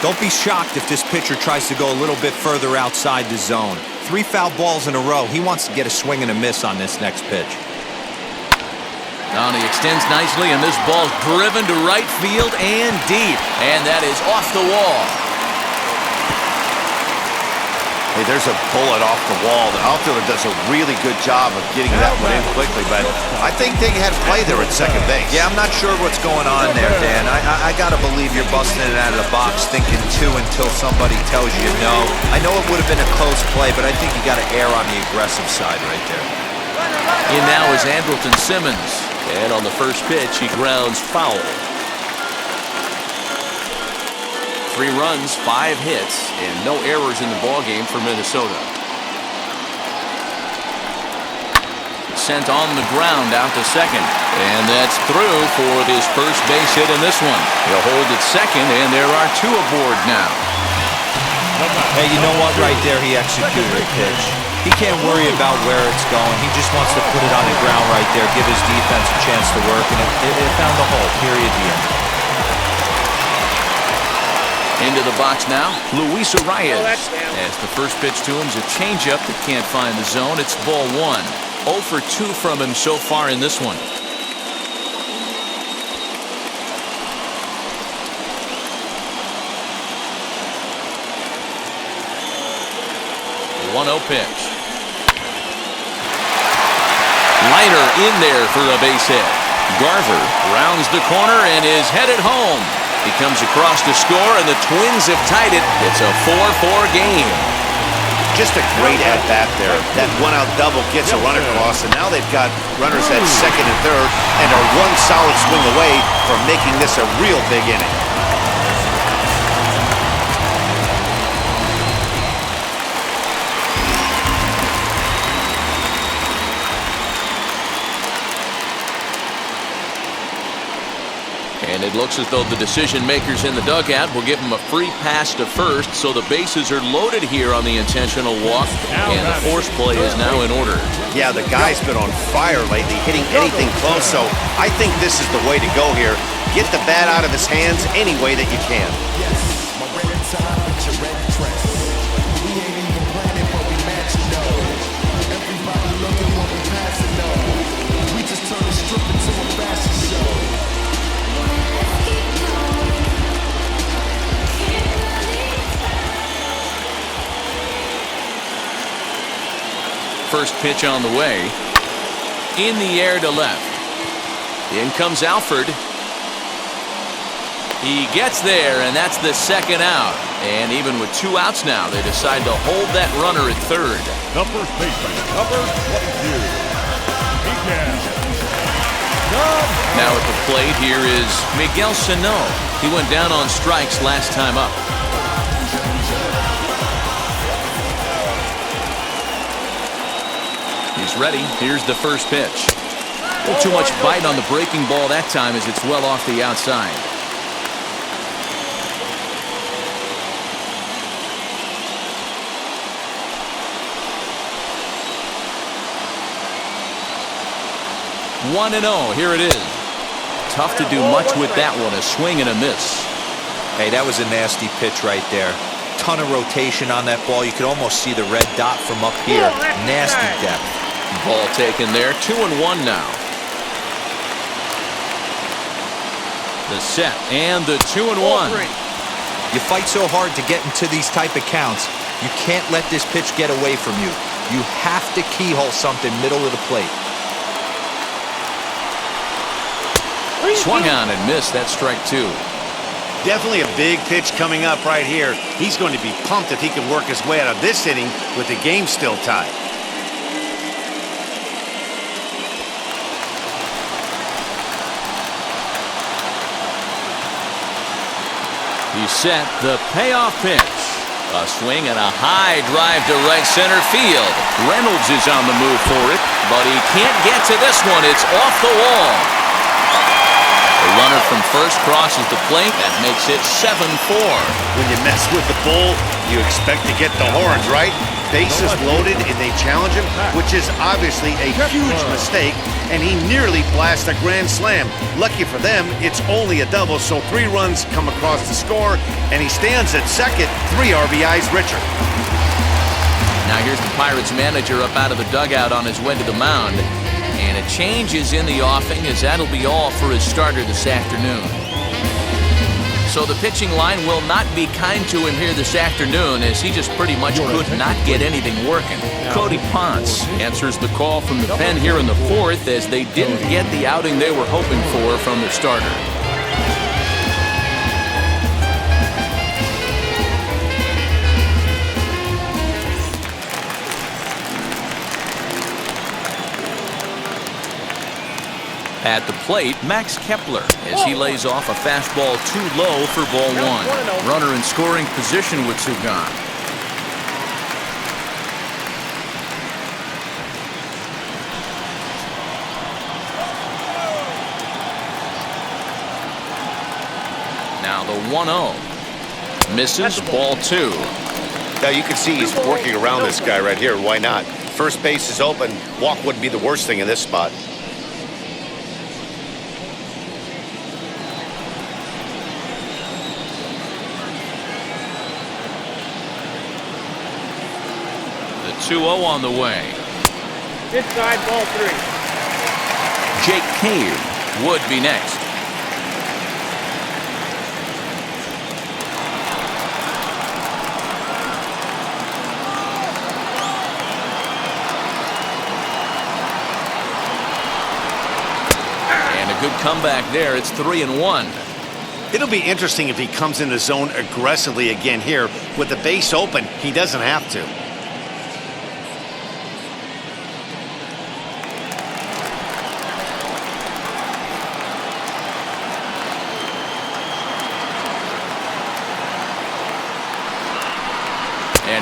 Don't be shocked if this pitcher tries to go a little bit further outside the zone. 3 foul balls in a row. He wants to get a swing and a miss on this next pitch. Now he extends nicely, and this ball's driven to right field and deep. And that is off the wall. Hey, there's a bullet off the wall. The outfielder does a really good job of getting that one in quickly, but I think they had play there at second base. Yeah, I'm not sure what's going on there, Dan. I got to believe you're busting it out of the box thinking 2 until somebody tells you no. I know it would have been a close play, but I think you got to err on the aggressive side right there. In now is Andrelton Simmons. And on the first pitch, he grounds foul. 3 runs, 5 hits, and no errors in the ballgame for Minnesota. Sent on the ground out to second. And that's through for his first base hit in this one. He'll hold at second, and there are 2 aboard now. Hey, you know what? Right there, he executed a pitch. He can't worry about where it's going. He just wants to put it on the ground right there, give his defense a chance to work, and it found the hole, period, the end. Into the box now, Luis Arias. As the first pitch to him is a changeup that can't find the zone. It's ball 1. 0 for 2 from him so far in this one. The 1-0 pitch. Liner in there for a base hit. Garver rounds the corner and is headed home. He comes across to score, and the Twins have tied it. It's a 4-4 game. Just a great at-bat there. That one-out double gets a run across, and now they've got runners at second and third and are one solid swing away from making this a real big inning. And it looks as though the decision makers in the dugout will give him a free pass to first, so the bases are loaded here on the intentional walk, and the force play is now in order. Yeah, the guy's been on fire lately, hitting anything close, so I think this is the way to go here. Get the bat out of his hands any way that you can. First pitch on the way. In the air to left. In comes Alford. He gets there, and that's the second out. And even with 2 outs now, they decide to hold that runner at third. The first baseman, number 22. Now at the plate, here is Miguel Sano. He went down on strikes last time up. He's ready. Here's the first pitch. A little too much bite on the breaking ball that time as it's well off the outside. One and 0. Here it is. Tough to do much with that one. A swing and a miss. Hey, that was a nasty pitch right there. Ton of rotation on that ball. You could almost see the red dot from up here. Nasty depth. Ball taken there. 2-1 now. The set and the 2-1. You fight so hard to get into these type of counts. You can't let this pitch get away from you. You have to keyhole something middle of the plate. Swung on and missed. That's strike 2. Definitely a big pitch coming up right here. He's going to be pumped if he can work his way out of this inning with the game still tied. He's set. The payoff pitch. A swing and a high drive to right center field. Reynolds is on the move for it, but he can't get to this one. It's off the wall. The runner from first crosses the plate. That makes it 7-4. When you mess with the bull, you expect to get the horns, right? Bases loaded and they challenge him, which is obviously a huge mistake, and he nearly blasts a grand slam. Lucky for them, it's only a double, so 3 runs come across the score, and he stands at second, 3 RBIs richer. Now here's the Pirates manager up out of the dugout on his way to the mound. And a change is in the offing, as that'll be all for his starter this afternoon. So the pitching line will not be kind to him here this afternoon, as he just pretty much could not get anything working. Cody Ponce answers the call from the pen here in the 4th, as they didn't get the outing they were hoping for from the starter. At the plate, Max Kepler, as he lays off a fastball too low for ball 1. Runner in scoring position with 2 gone. Now the 1-0. Misses, ball 2. Now you can see he's working around this guy right here. Why not? First base is open. Walk wouldn't be the worst thing in this spot. The 2-0 on the way. Inside, ball 3. Jake Cave would be next. And a good comeback there. It's 3-1. It'll be interesting if he comes in the zone aggressively again here. With the base open, he doesn't have to.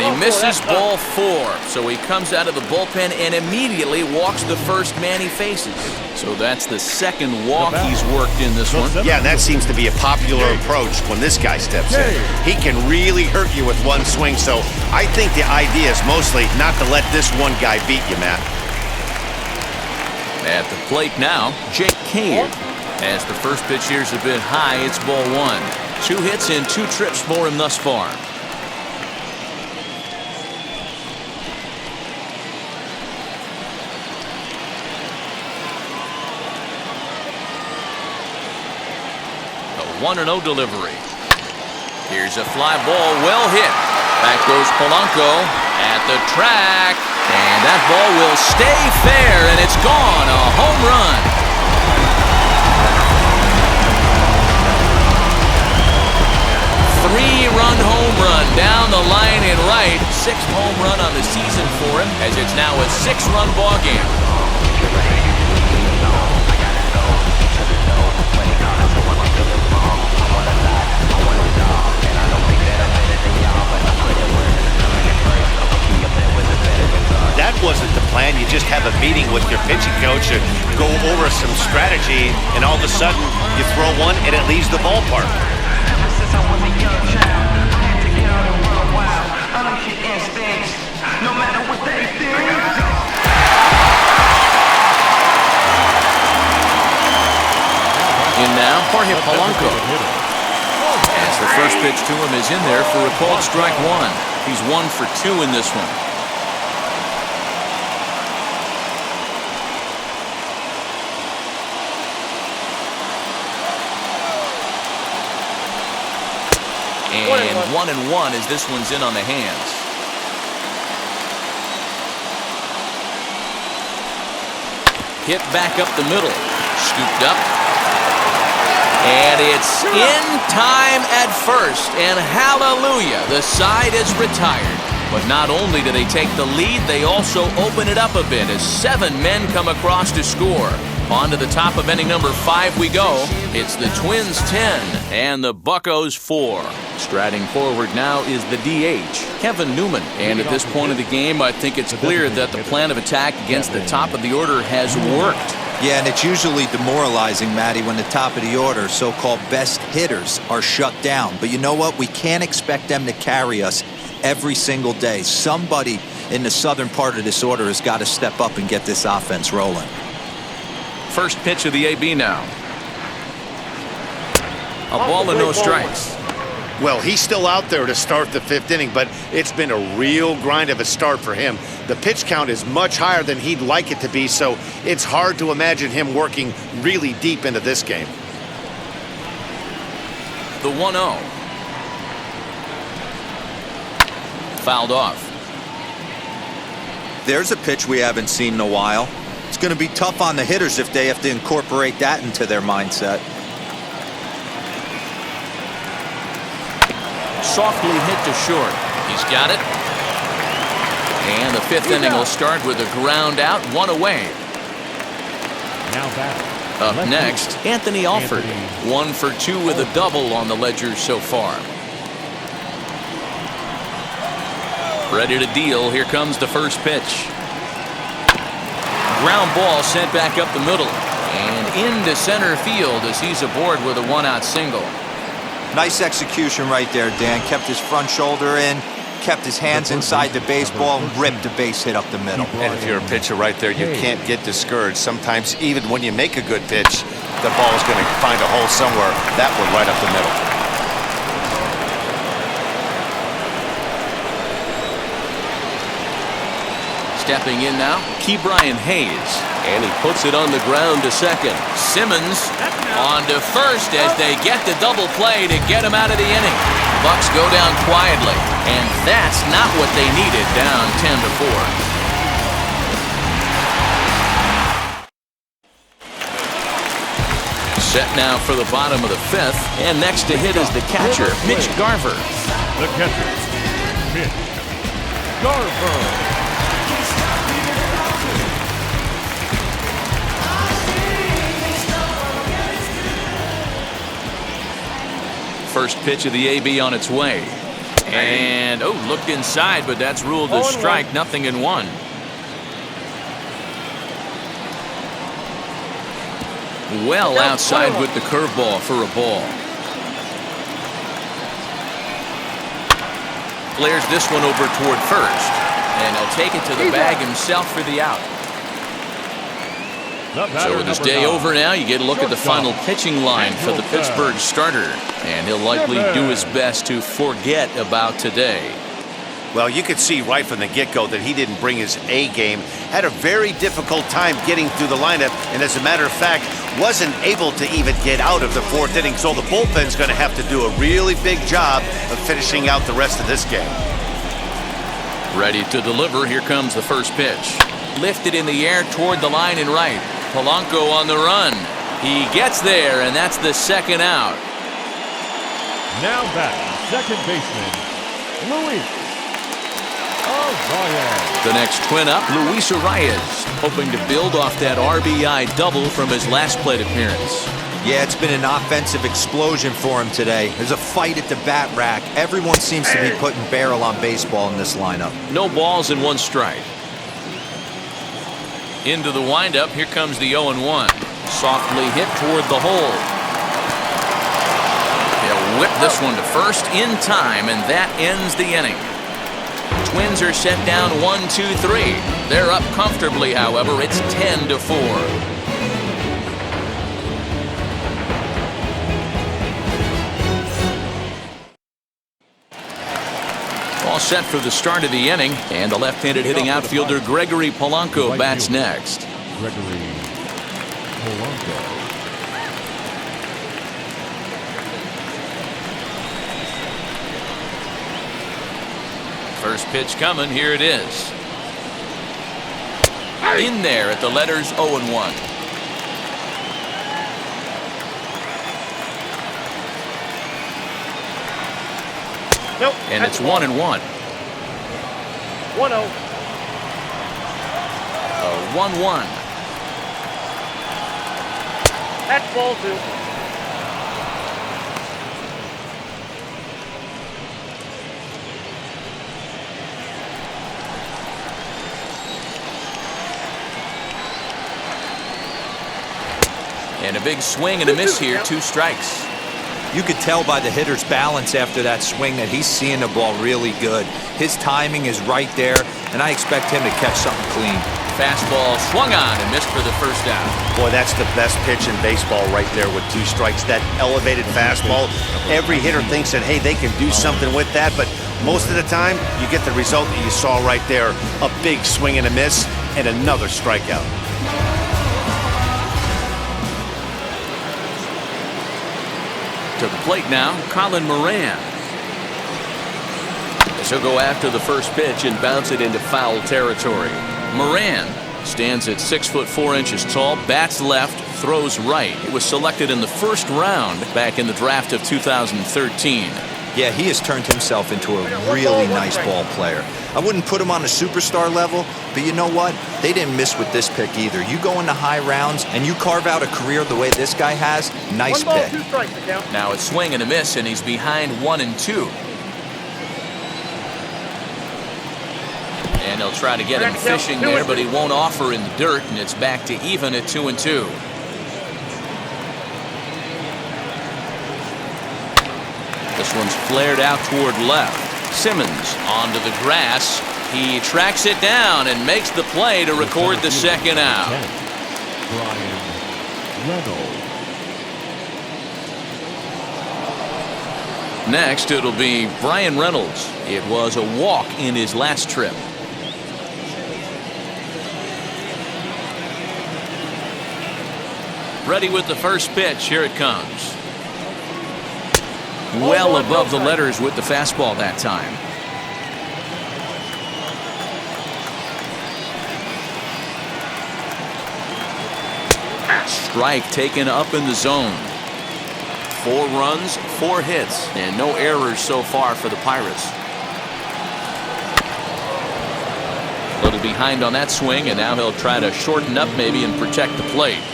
And he misses ball 4. So he comes out of the bullpen and immediately walks the first man he faces. So that's the second walk he's worked in this one. Yeah, and that seems to be a popular approach when this guy steps in. He can really hurt you with one swing, so I think the idea is mostly not to let this one guy beat you, Matt. At the plate now, Jake Cave. As the first pitch here's a bit high, it's ball 1. 2 hits and 2 trips for him thus far. The 1-0 delivery. Here's a fly ball, well hit. Back goes Polanco at the track. And that ball will stay fair, and it's gone. A home run. Three-run home run down the line and right. 6th home run on the season for him, as it's now a 6-run ball game. That wasn't the plan. You just have a meeting with your pitching coach and go over some strategy, and all of a sudden you throw one and it leaves the ballpark. In now, Jorge Polanco. As the first pitch to him is in there for a called strike 1. He's 1 for 2 in this one. And 1-1 as this one's in on the hands. Hit back up the middle. Scooped up. And it's in time at first. And hallelujah, the side is retired. But not only do they take the lead, they also open it up a bit as 7 men come across to score. On to the top of inning number 5 we go. It's the Twins 10 and the Buccos 4. Striding forward now is the DH, Kevin Newman. And at this point of the game, I think it's clear that the plan of attack against the top of the order has worked. Yeah, and it's usually demoralizing, Matty, when the top of the order, so-called best hitters, are shut down. But you know what? We can't expect them to carry us every single day. Somebody in the southern part of this order has got to step up and get this offense rolling. First pitch of the AB now. A ball and no strikes. Well, he's still out there to start the 5th inning, but it's been a real grind of a start for him. The pitch count is much higher than he'd like it to be, so it's hard to imagine him working really deep into this game. The 1-0. Fouled off. There's a pitch we haven't seen in a while. It's going to be tough on the hitters if they have to incorporate that into their mindset. Softly hit to short. He's got it. And the 5th inning will start with a ground out, 1 away. Now back. Up next, Anthony Alford. 1 for 2 with a double on the ledger so far. Ready to deal. Here comes the first pitch. Ground ball sent back up the middle. And into center field as he's aboard with a 1-out single. Nice execution right there, Dan. Kept his front shoulder in, kept his hands inside the baseball, and ripped a base hit up the middle. And if you're a pitcher right there, you can't get discouraged. Sometimes even when you make a good pitch, the ball is going to find a hole somewhere. That one right up the middle. Stepping in now, Ke'Bryan Hayes. And he puts it on the ground to second. Simmons on to first as they get the double play to get him out of the inning. Bucks go down quietly, and that's not what they needed, down 10-4. Set now for the bottom of the 5th, and next to hit is the catcher, Mitch Garver. The catcher, Mitch Garver. First pitch of the AB on its way. And, oh, looked inside, but that's ruled a strike, 0-1. Well outside with the curveball for a ball. Flares this one over toward first. And he'll take it to the bag himself for the out. So with this day over now, you get a look at the final pitching line for the Pittsburgh starter. And he'll likely do his best to forget about today. Well, you could see right from the get-go that he didn't bring his A game. Had a very difficult time getting through the lineup. And as a matter of fact, wasn't able to even get out of the fourth inning. So the bullpen's going to have to do a really big job of finishing out the rest of this game. Ready to deliver. Here comes the first pitch. Lifted in the air toward the line and right. Polanco on the run. He gets there, and that's the second out. Now batting, second baseman, Luis Arias. The next twin up, Luis Arias, hoping to build off that RBI double from his last plate appearance. Yeah, it's been an offensive explosion for him today. There's a fight at the bat rack. Everyone seems to be putting barrel on baseball in this lineup. No balls and one strike. Into the windup, here comes the 0-1. Softly hit toward the hole. They'll whip this one to first in time, and that ends the inning. Twins are set down 1-2-3. They're up comfortably, however. It's 10-4. All set for the start of the inning, and the left-handed hitting outfielder Gregory Polanco bats next. Gregory Polanco. First pitch coming, here it is. In there at the letters 0-1. Nope. And it's 1-1. 1-0. A 1-1. That's ball two. And a big swing and a miss here, 2 strikes. You could tell by the hitter's balance after that swing that he's seeing the ball really good. His timing is right there, and I expect him to catch something clean. Fastball swung on and missed for the first out. Boy, that's the best pitch in baseball right there with 2 strikes. That elevated fastball. Every hitter thinks that, hey, they can do something with that, but most of the time, you get the result that you saw right there. A big swing and a miss, and another strikeout. To the plate now, Colin Moran. As he'll go after the first pitch and bounce it into foul territory. Moran stands at 6'4" tall, bats left, throws right. He was selected in the first round back in the draft of 2013. Yeah, he has turned himself into a really nice ball player. I wouldn't put him on a superstar level, but you know what? They didn't miss with this pick either. You go into high rounds and you carve out a career the way this guy has, nice pick. 1 ball, 2 strikes, the count. Now a swing and a miss, and he's behind 1-2. And he'll try to get him fishing there, but he won't offer in the dirt, and it's back to even at 2-2. This one's flared out toward left. Simmons onto the grass. He tracks it down and makes the play to record the second out. Brian Reynolds. Next, it'll be Brian Reynolds. It was a walk in his last trip. Ready with the first pitch. Here it comes. Well above the letters with the fastball that time. Strike taken up in the zone. 4 runs, 4 hits, and no errors so far for the Pirates. A little behind on that swing, and now he'll try to shorten up maybe and protect the plate.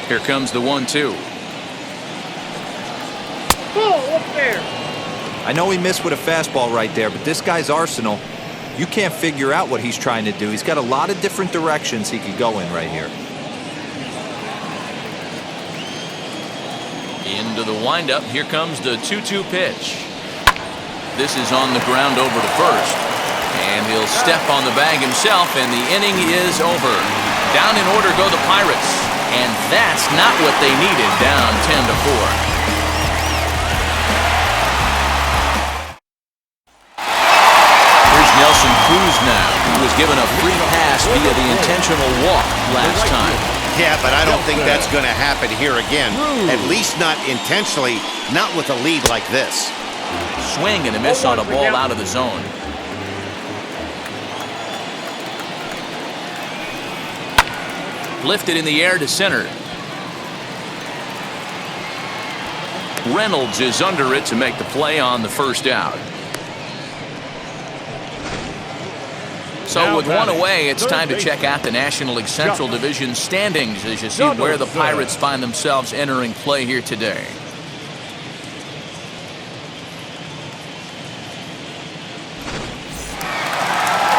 Here comes the 1-2. There. I know he missed with a fastball right there, but this guy's arsenal, you can't figure out what he's trying to do. He's got a lot of different directions he could go in right here. Into the windup. Here comes the 2-2 pitch. This is on the ground over to first. And he'll step on the bag himself, and the inning is over. Down in order go the Pirates. And that's not what they needed, down 10-4. Nelson Cruz now, who was given a free pass via the intentional walk last time. Yeah, but I don't think that's going to happen here again. At least not intentionally, not with a lead like this. Swing and a miss on a ball out of the zone. Lifted in the air to center. Reynolds is under it to make the play on the first out. So with one away, it's time to check out the National League Central Division standings as you see where the Pirates find themselves entering play here today.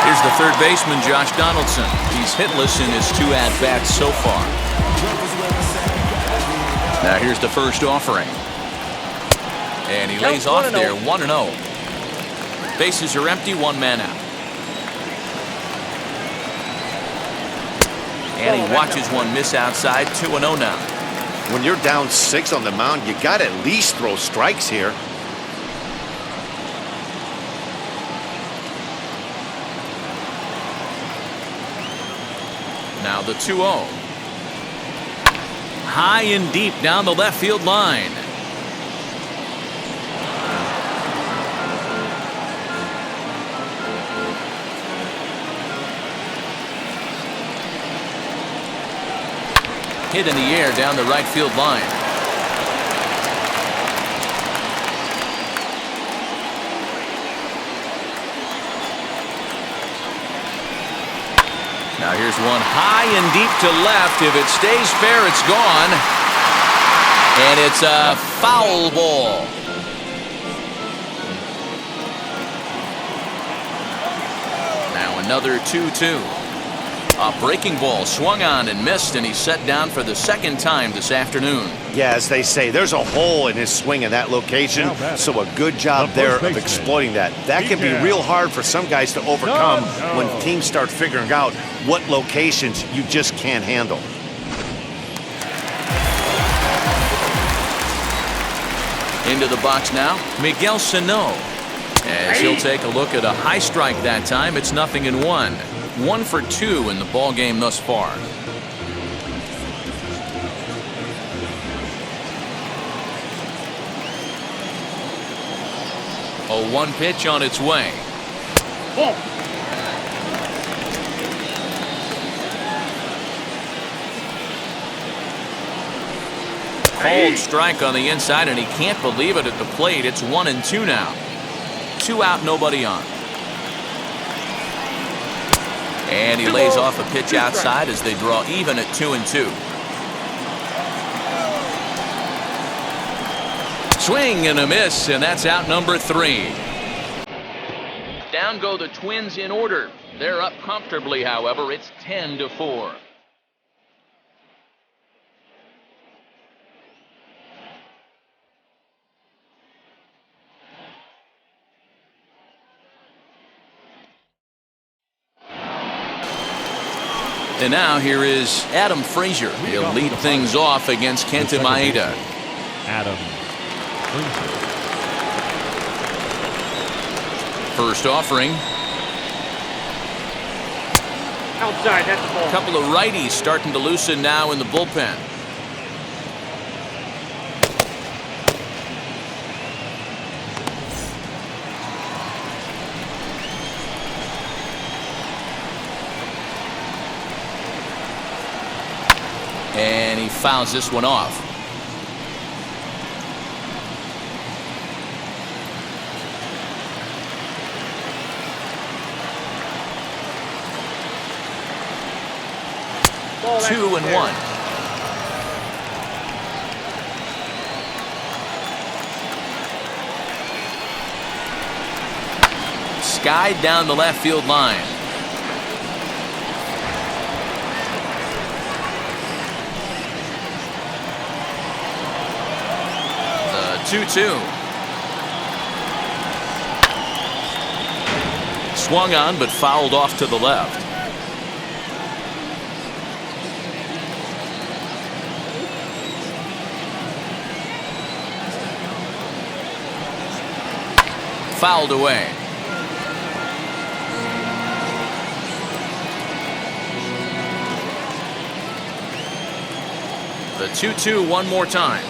Here's the third baseman, Josh Donaldson. He's hitless in his 2 at-bats so far. Now here's the first offering. And he lays off there, 1-0. Bases are empty, 1 man out. And he watches one miss outside, 2-0 now. When you're down 6 on the mound, you got to at least throw strikes here. Now the 2-0. High and deep down the left field line. Hit in the air down the right field line. Now here's one high and deep to left. If it stays fair, it's gone. And it's a foul ball. Now another 2-2. A breaking ball swung on and missed, and he's set down for the second time this afternoon. Yeah, as they say, there's a hole in his swing in that location, so a good job there of exploiting that. That can be real hard for some guys to overcome when teams start figuring out what locations you just can't handle. Into the box now, Miguel Sano. As he'll take a look at a high strike that time, it's 0-1. 1 for 2 in the ball game thus far. A 1 pitch on its way. Cold strike on the inside, and he can't believe it at the plate. It's 1-2 now. 2 out, nobody on. And he lays off a pitch outside as they draw even at 2-2. Swing and a miss, and that's out number 3. Down go the Twins in order. They're up comfortably, however. It's 10-4. And now here is Adam Frazier. He'll lead things off against Kenta Maeda. Adam Frazier. First offering. Outside, that's the ball. A couple of righties starting to loosen now in the bullpen. And he fouls this one off. Ball 2-1. skied down the left field line. The 2-2. Swung on but fouled off to the left. Fouled away. The 2-2 one more time.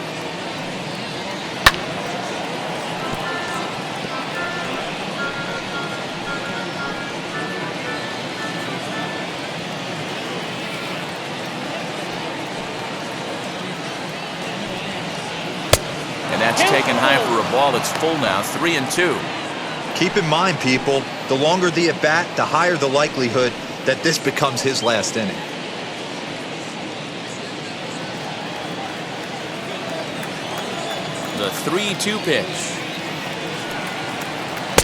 And that's taken high for a ball that's full now, 3-2. Keep in mind, people, the longer the at-bat, the higher the likelihood that this becomes his last inning. The 3-2 pitch.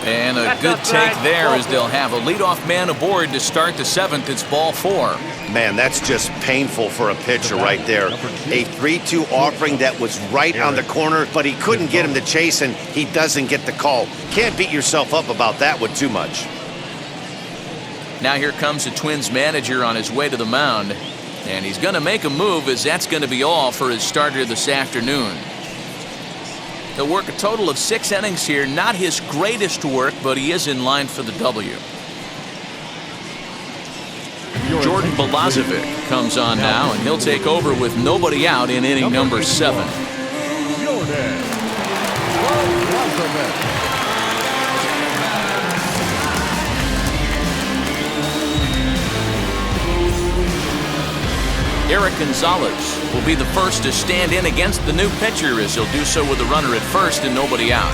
And a good take there as they'll have a leadoff man aboard to start the 7th. It's ball 4. Man, that's just painful for a pitcher right there. A 3-2 offering that was right on the corner, but he couldn't get him to chase, and he doesn't get the call. Can't beat yourself up about that one too much. Now here comes the Twins manager on his way to the mound, and he's going to make a move, as that's going to be all for his starter this afternoon. He'll work a total of 6 innings here. Not his greatest work, but he is in line for the W. Jordan Balazovic comes on now, and he'll take over with nobody out in inning number 7. Jordan Balazovic. Eric Gonzalez will be the first to stand in against the new pitcher, as he'll do so with a runner at first and nobody out.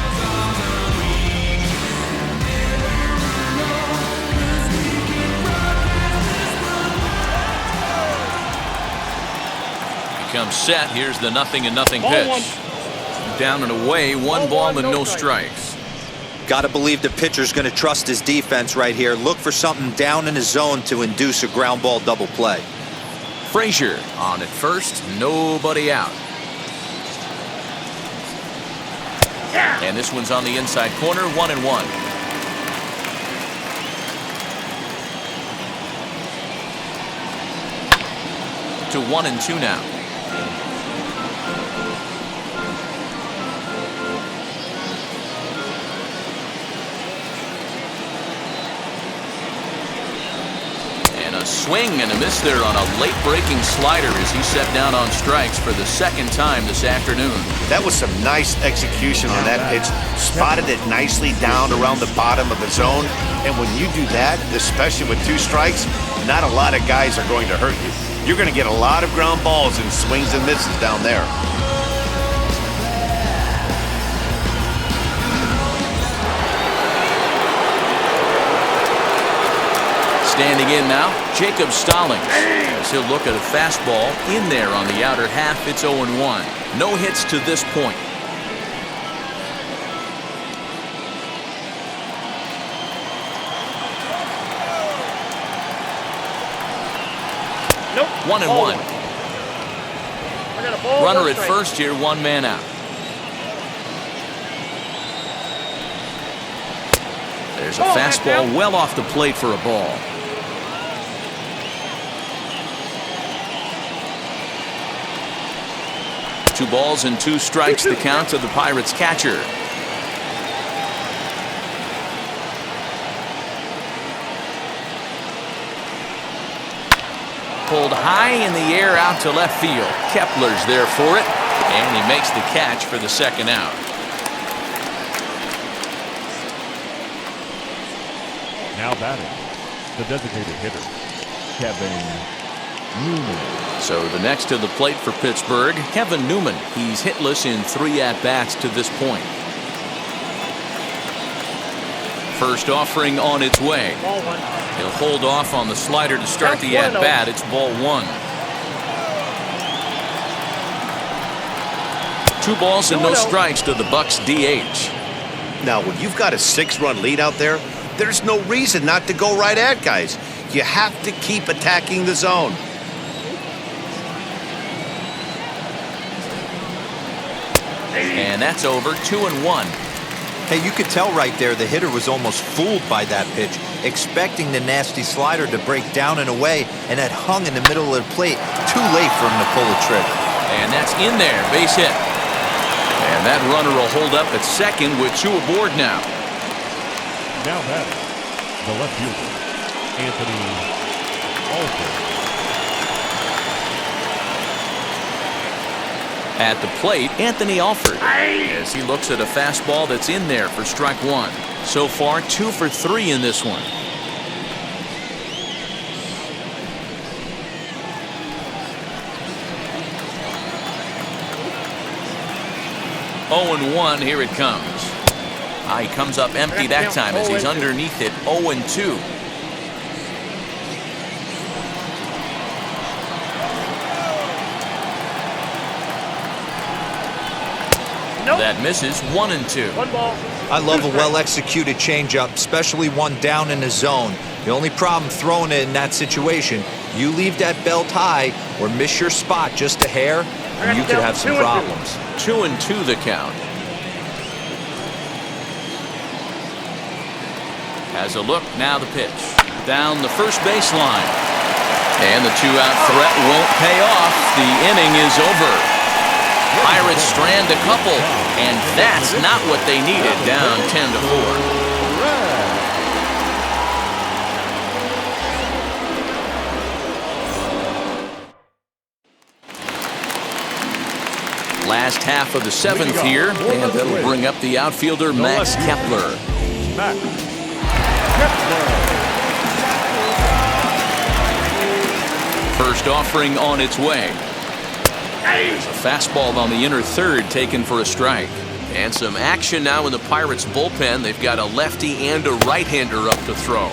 He comes set. Here's the 0-0 pitch. Down and away, 1 ball and no strikes. Got to believe the pitcher's going to trust his defense right here. Look for something down in his zone to induce a ground ball double play. Frazier on at first, nobody out. And this one's on the inside corner, 1-1. To 1-2 now. Swing and a miss there on a late breaking slider as he set down on strikes for the 2nd time this afternoon. That was some nice execution on that pitch. Spotted it nicely down around the bottom of the zone. And when you do that, especially with 2 strikes, not a lot of guys are going to hurt you. You're going to get a lot of ground balls and swings and misses down there. Standing in now, Jacob Stallings. As he'll look at a fastball in there on the outer half. It's 0-1. No hits to this point. Nope. 1-1. Runner at first here, 1 man out. There's a fastball well off the plate for a ball. Two balls and 2 strikes the count to the Pirates catcher. Pulled high in the air out to left field. Kepler's there for it, and he makes the catch for the 2nd out. Now batting, the designated hitter, Kevin Newman. So the next to the plate for Pittsburgh, Kevin Newman. He's hitless in 3 at-bats to this point. First offering on its way. He'll hold off on the slider to start the at-bat. It's ball 1. 2 balls and no strikes to the Bucs DH. Now, when you've got a 6-run lead out there, there's no reason not to go right at guys. You have to keep attacking the zone. And that's over, 2-1. Hey, you could tell right there the hitter was almost fooled by that pitch, expecting the nasty slider to break down and away, and that hung in the middle of the plate. Too late for him to pull the trigger. And that's in there, base hit. And that runner will hold up at second with 2 aboard now. Now batting, the left fielder, Anthony Alford. At the plate, Anthony Alford, as he looks at a fastball that's in there for strike 1. So far, 2 for 3 in this one. Oh, 0-1, here it comes. He comes up empty that time as he's underneath it, 0-2. That misses, 1-2. 1 ball. I love a well-executed changeup, especially one down in the zone. The only problem throwing it in that situation, you leave that belt high or miss your spot just a hair, and you could have some problems. 2-2 the count. Has a look, now the pitch. Down the first baseline. And the 2-out threat won't pay off. The inning is over. Pirates strand a couple, and that's not what they needed, down 10-4. Last half of the 7th here, and that'll bring up the outfielder Max Kepler. First offering on its way. There's a fastball on the inner third taken for a strike. And some action now in the Pirates bullpen. They've got a lefty and a right-hander up to throw.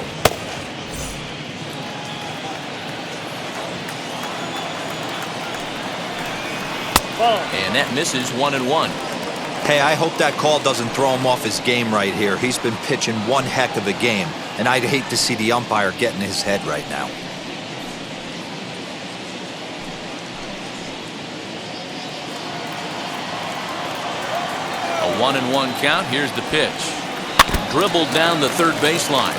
And that misses, 1-1. Hey, I hope that call doesn't throw him off his game right here. He's been pitching one heck of a game, and I'd hate to see the umpire get in his head right now. A 1-1 count. Here's the pitch. Dribbled down the third baseline.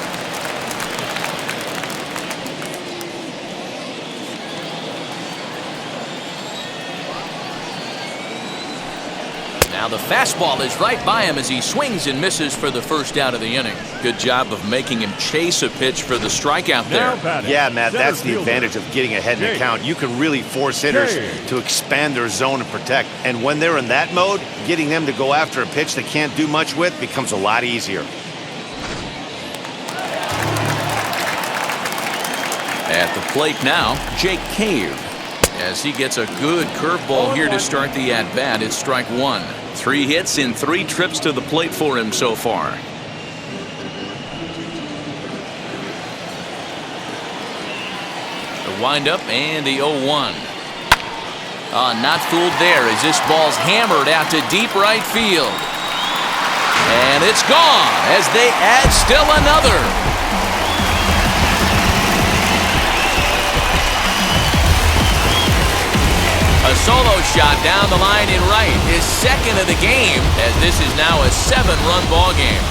Now the fastball is right by him as he swings and misses for the first out of the inning. Good job of making him chase a pitch for the strikeout there. Yeah, Matt, that's the advantage of getting ahead in the count. You can really force hitters to expand their zone and protect. And when they're in that mode, getting them to go after a pitch they can't do much with becomes a lot easier. At the plate now, Jake Cave. As he gets a good curveball here to start the at-bat, it's strike 1. 3 hits in 3 trips to the plate for him so far. The windup and the 0-1. Not fooled there as this ball's hammered out to deep right field. And it's gone as they add still another. A solo shot down the line in right, his second of the game, as this is now a 7-run ball game.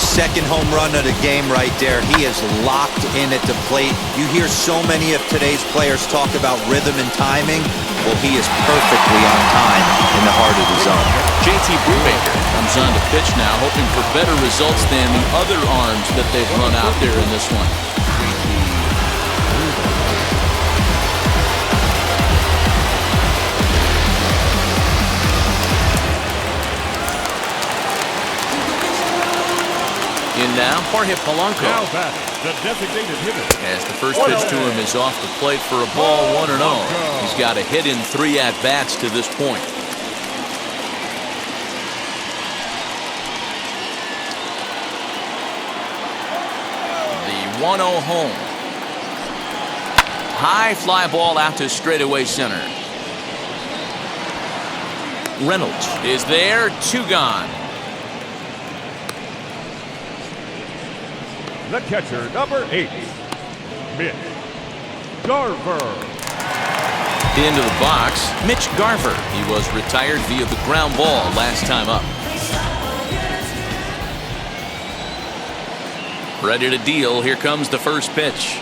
Second home run of the game right there. He is locked in at the plate. You hear so many of today's players talk about rhythm and timing. Well, he is perfectly on time in the heart of the zone. JT Brubaker comes on to pitch now, hoping for better results than the other arms that they've run out there in this one. In now, Jorge Polanco. Now back, the designated hitter. As the first pitch to him is off the plate for a ball, 1-0. He's got a hit in 3 at-bats to this point. The 1-0 home. High fly ball out to straightaway center. Reynolds is there, 2 gone. The catcher, number 8, Mitch Garver. Into the box, Mitch Garver. He was retired via the ground ball last time up. Ready to deal. Here comes the first pitch.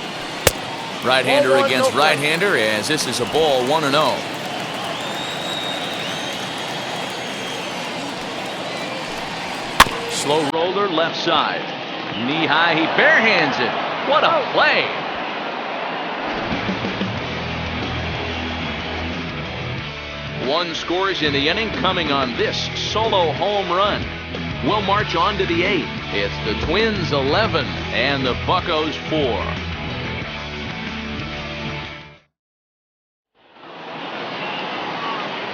Right-hander against right-hander, as this is a ball, 1-0. Slow roller left side. Knee high, he barehands it. What a play. One scores in the inning, coming on this solo home run. We'll march on to the 8th. It's the Twins 11 and the Buccos 4.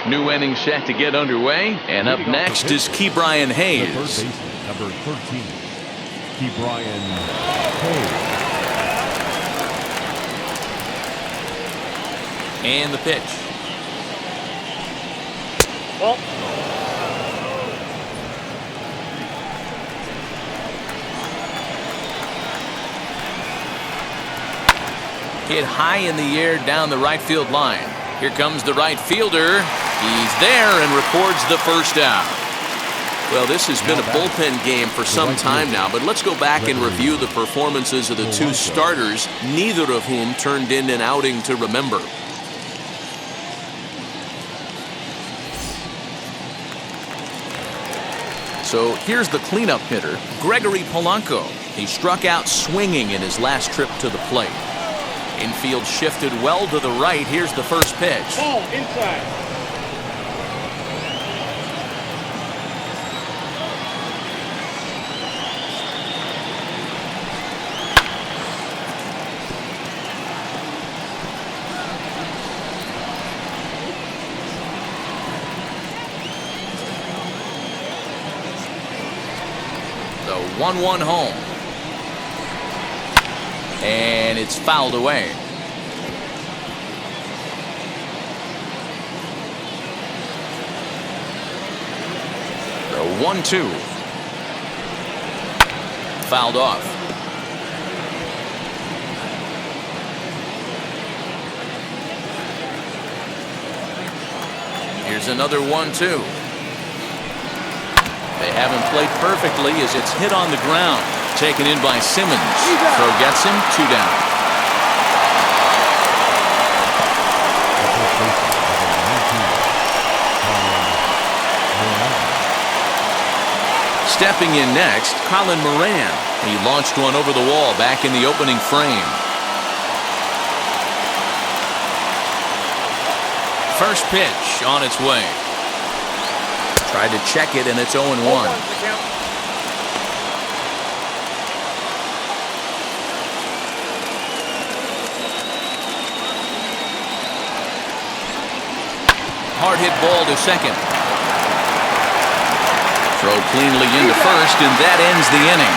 New inning set to get underway, and up next is Ke'Bryan Hayes. The third baseman, number 13, Ke'Bryan Hayes. And the pitch. Ball. Hit high in the air down the right field line. Here comes the right fielder. He's there and records the first out. Well, this has been a bullpen game for some time now, but let's go back and review the performances of the 2 starters, neither of whom turned in an outing to remember. So here's the cleanup hitter, Gregory Polanco. He struck out swinging in his last trip to the plate. Infield shifted well to the right. Here's the first pitch. Ball inside. The 1-1 home. And it's fouled away. The 1-2. Fouled off. Here's another 1-2. They haven't played perfectly as it's hit on the ground. Taken in by Simmons. Throw gets him, 2 down. Stepping in next, Colin Moran. He launched one over the wall back in the opening frame. First pitch on its way. Tried to check it, and it's 0-1. Hard hit ball to second. Throw cleanly into first, and that ends the inning.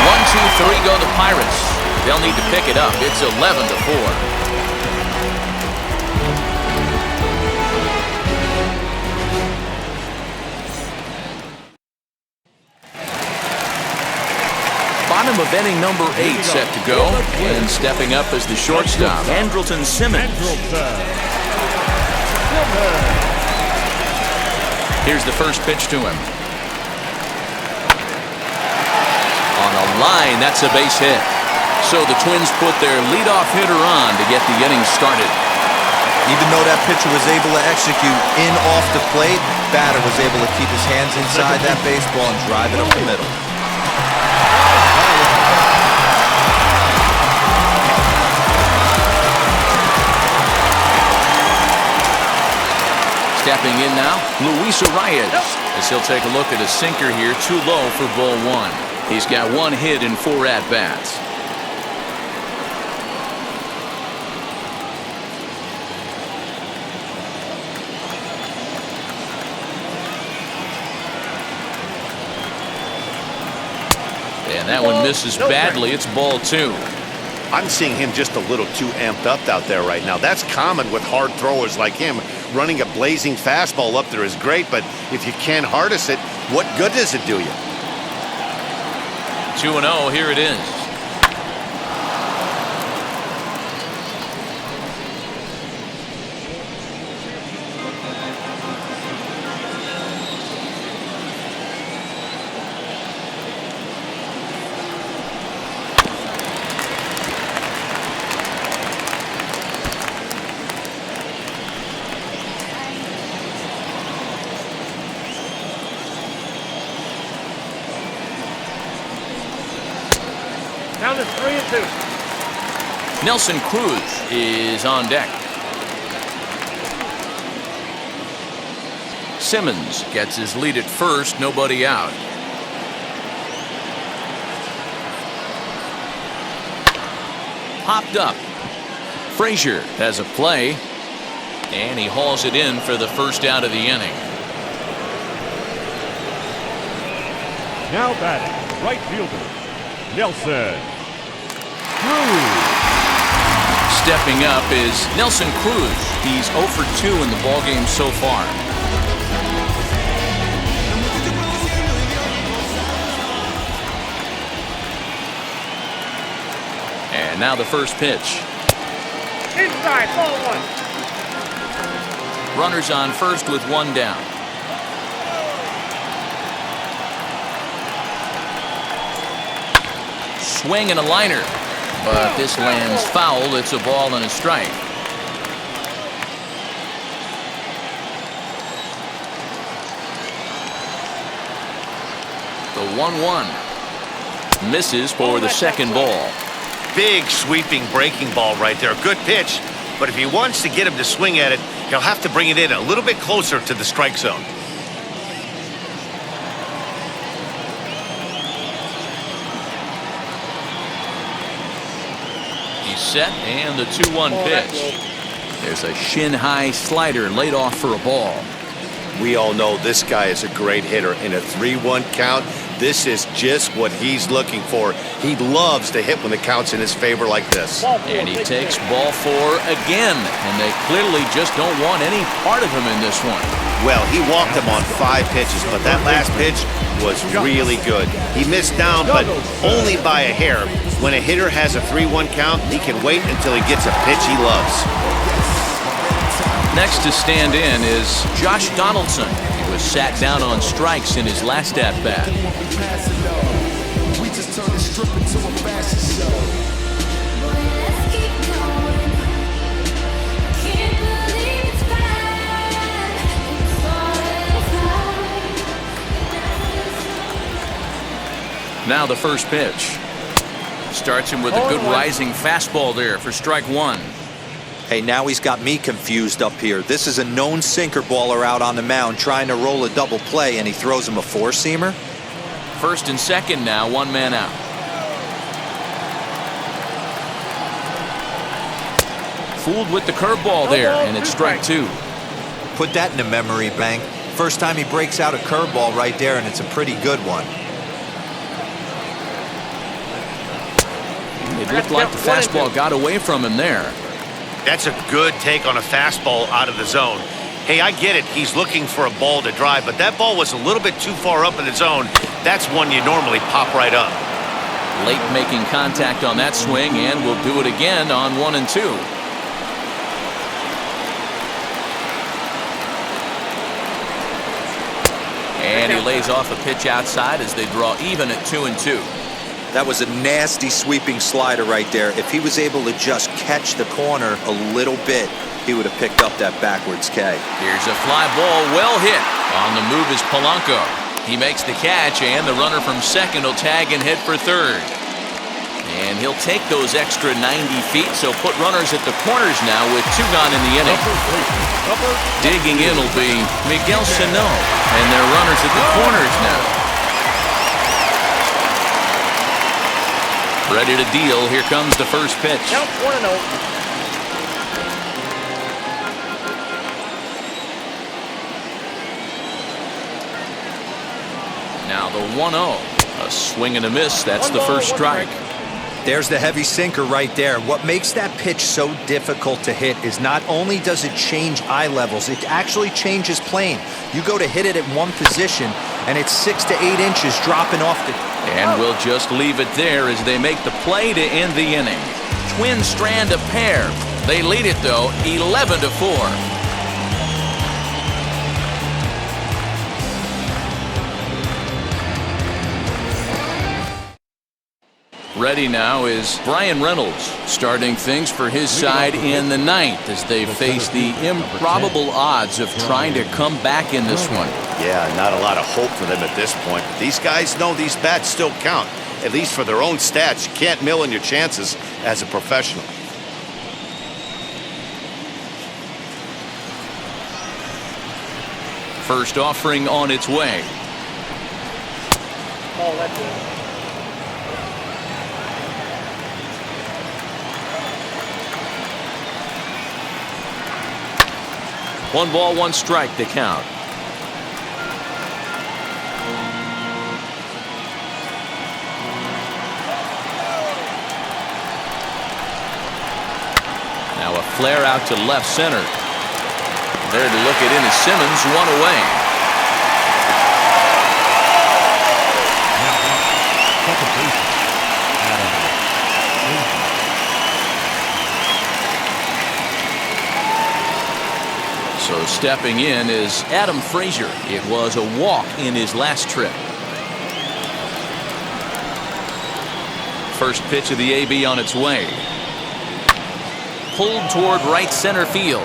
1, 2, 3 go the Pirates. They'll need to pick it up. It's 11-4. Bottom of inning number 8 set to go, and stepping up as the shortstop, Andrelton Simmons. Here's the first pitch to him. On a line, that's a base hit. So the Twins put their leadoff hitter on to get the inning started. Even though that pitcher was able to execute in off the plate, batter was able to keep his hands inside that baseball and drive it up the middle. Stepping in now, Luis Arias, as he'll take a look at a sinker here, too low for ball 1. He's got 1 hit in 4 at-bats. And that one misses badly. It's ball 2. I'm seeing him just a little too amped up out there right now. That's common with hard throwers like him. Running a blazing fastball up there is great, but if you can't harness it, what good does it do you? 2-0, here it is. Down to 3-2. Nelson Cruz is on deck. Simmons gets his lead at first, nobody out. Popped up. Frazier has a play, and he hauls it in for the first out of the inning. Now batting, right fielder, Nelson Cruz. Stepping up is Nelson Cruz. He's 0 for 2 in the ballgame so far. And now the first pitch. Inside, ball 1. Runners on first with one down. Swing and a liner. But this lands foul. It's a ball and a strike. The 1-1 misses for the second ball. Big sweeping breaking ball right there. Good pitch. But if he wants to get him to swing at it, he'll have to bring it in a little bit closer to the strike zone. He's set, and the 2-1 pitch. There's a shin-high slider laid off for a ball. We all know this guy is a great hitter. In a 3-1 count, this is just what he's looking for. He loves to hit when the count's in his favor like this. And he takes ball 4 again, and they clearly just don't want any part of him in this one. Well, he walked him on 5 pitches, but that last pitch was really good. He missed down, but only by a hair. When a hitter has a 3-1 count, he can wait until he gets a pitch he loves. Next to stand in is Josh Donaldson. He was sat down on strikes in his last at-bat. Now the first pitch. Starts him with a good rising fastball there for strike 1. Hey, now he's got me confused up here. This is a known sinker baller out on the mound trying to roll a double play, and he throws him a 4-seamer. First and second now, 1 man out. Fooled with the curveball there, and it's strike 2. Put that in the memory bank. First time he breaks out a curveball right there, and it's a pretty good one. It looked like the fastball got away from him there. That's a good take on a fastball out of the zone. Hey, I get it. He's looking for a ball to drive, but that ball was a little bit too far up in the zone. That's one you normally pop right up. Late making contact on that swing, and will do it again on 1 and 2. And he lays off a pitch outside as they draw even at 2 and 2. That was a nasty sweeping slider right there. If he was able to just catch the corner a little bit, he would have picked up that backwards K. Here's a fly ball, well hit. On the move is Polanco. He makes the catch, and the runner from second will tag and head for third. And he'll take those extra 90 feet, so put runners at the corners now with 2 gone in the inning. Digging in will be Miguel Sano, and their runners at the corners now. Ready to deal. Here comes the first pitch. Count 1-0. Now the 1-0. A swing and a miss. That's the first strike. There's the heavy sinker right there. What makes that pitch so difficult to hit is not only does it change eye levels, it actually changes plane. You go to hit it at one position, and it's 6 to 8 inches dropping off the... And we'll just leave it there as they make the play to end the inning. Twins strand a pair. They lead it, though, 11-4. Ready now is Brian Reynolds, starting things for his side in the ninth as they face the improbable odds of trying to come back in this one. Yeah, not a lot of hope for them at this point. But these guys know these bats still count, at least for their own stats. You can't mill in your chances as a professional. First offering on its way. Oh, that's it. 1 ball, 1 strike to count. Now a flare out to left center. There to look it in is Simmons, 1 away. Second baseman, So stepping in is Adam Frazier. It was a walk in his last trip. First pitch of the AB on its way. Pulled toward right center field.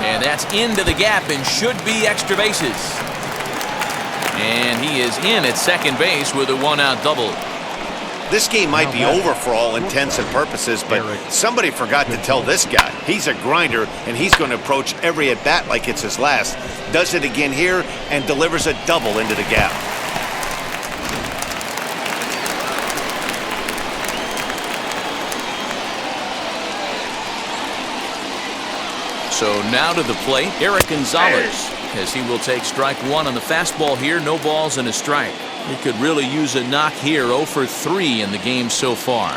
And that's into the gap and should be extra bases. And he is in at second base with a 1-out double. This game might be over for all intents and purposes, but somebody forgot to tell this guy. He's a grinder, and he's going to approach every at-bat like it's his last. Does it again here and delivers a double into the gap. So now to the plate, Eric Gonzalez, as he will take strike 1 on the fastball here. No balls and a strike. He could really use a knock here. 0 for 3 in the game so far.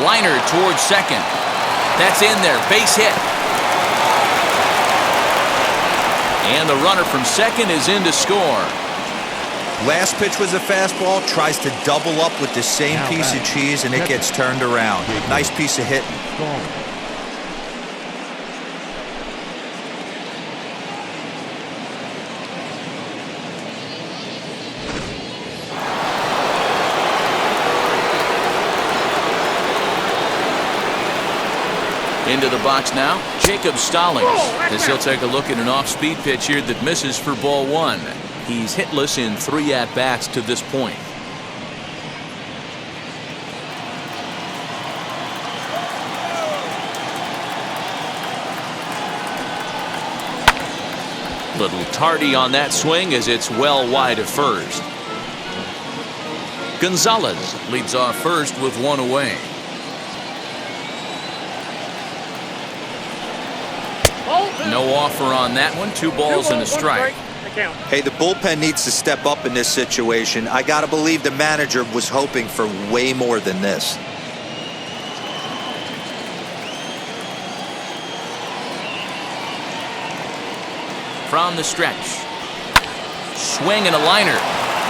Liner towards second. That's in there. Base hit. And the runner from second is in to score. Last pitch was a fastball, tries to double up with the same piece of cheese, and it gets turned around. Nice piece of hitting. Into the box now, Jacob Stallings, as he'll take a look at an off-speed pitch here that misses for ball 1. He's hitless in 3 at-bats to this point. Little tardy on that swing as it's well wide of first. Gonzalez leads off first with 1 away. No offer on that one. 2 balls and a strike. Hey, the bullpen needs to step up in this situation. I gotta believe the manager was hoping for way more than this. From the stretch. Swing and a liner.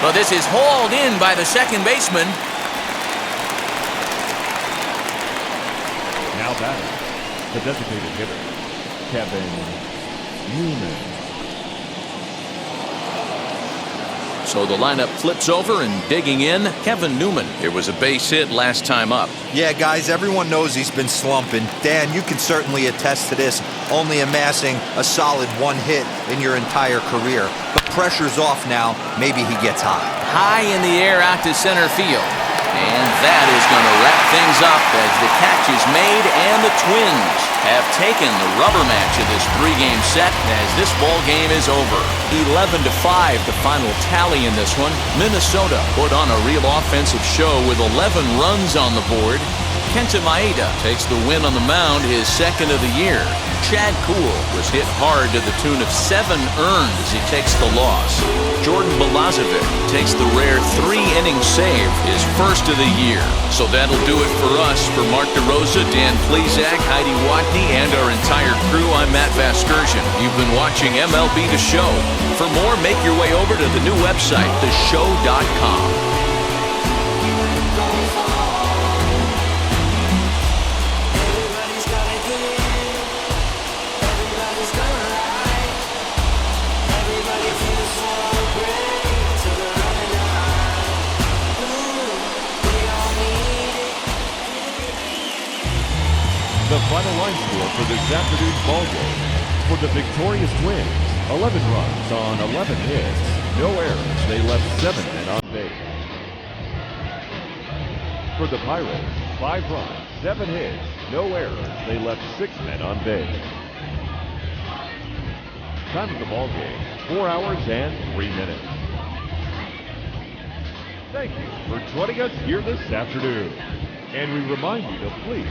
But this is hauled in by the second baseman. Now batting, the designated hitter, Kevin Newman. So the lineup flips over, and digging in, Kevin Newman. It was a base hit last time up. Yeah, guys, everyone knows he's been slumping. Dan, you can certainly attest to this, only amassing a solid 1 hit in your entire career. But pressure's off now. Maybe he gets hot. High in the air out to center field. And that is going to wrap things up as the catch is made, and the Twins have taken the rubber match of this 3-game set as this ball game is over. 11-5 the final tally in this one. Minnesota put on a real offensive show with 11 runs on the board. Kenta Maeda takes the win on the mound, his second of the year. Chad Kuhl was hit hard to the tune of 7 earned as he takes the loss. Jordan Balazovic takes the rare 3-inning save, his first of the year. So that'll do it for us. For Mark DeRosa, Dan Plesac, Heidi Watney, and our entire crew, I'm Matt Vasgersian. You've been watching MLB The Show. For more, make your way over to the new website, theshow.com. The final line score for this afternoon's ball game. For the victorious Twins, 11 runs on 11 hits, no errors. They left 7 men on base. For the Pirates, 5 runs, 7 hits, no errors. They left 6 men on base. Time of the ball game, 4 hours and 3 minutes. Thank you for joining us here this afternoon. And we remind you to please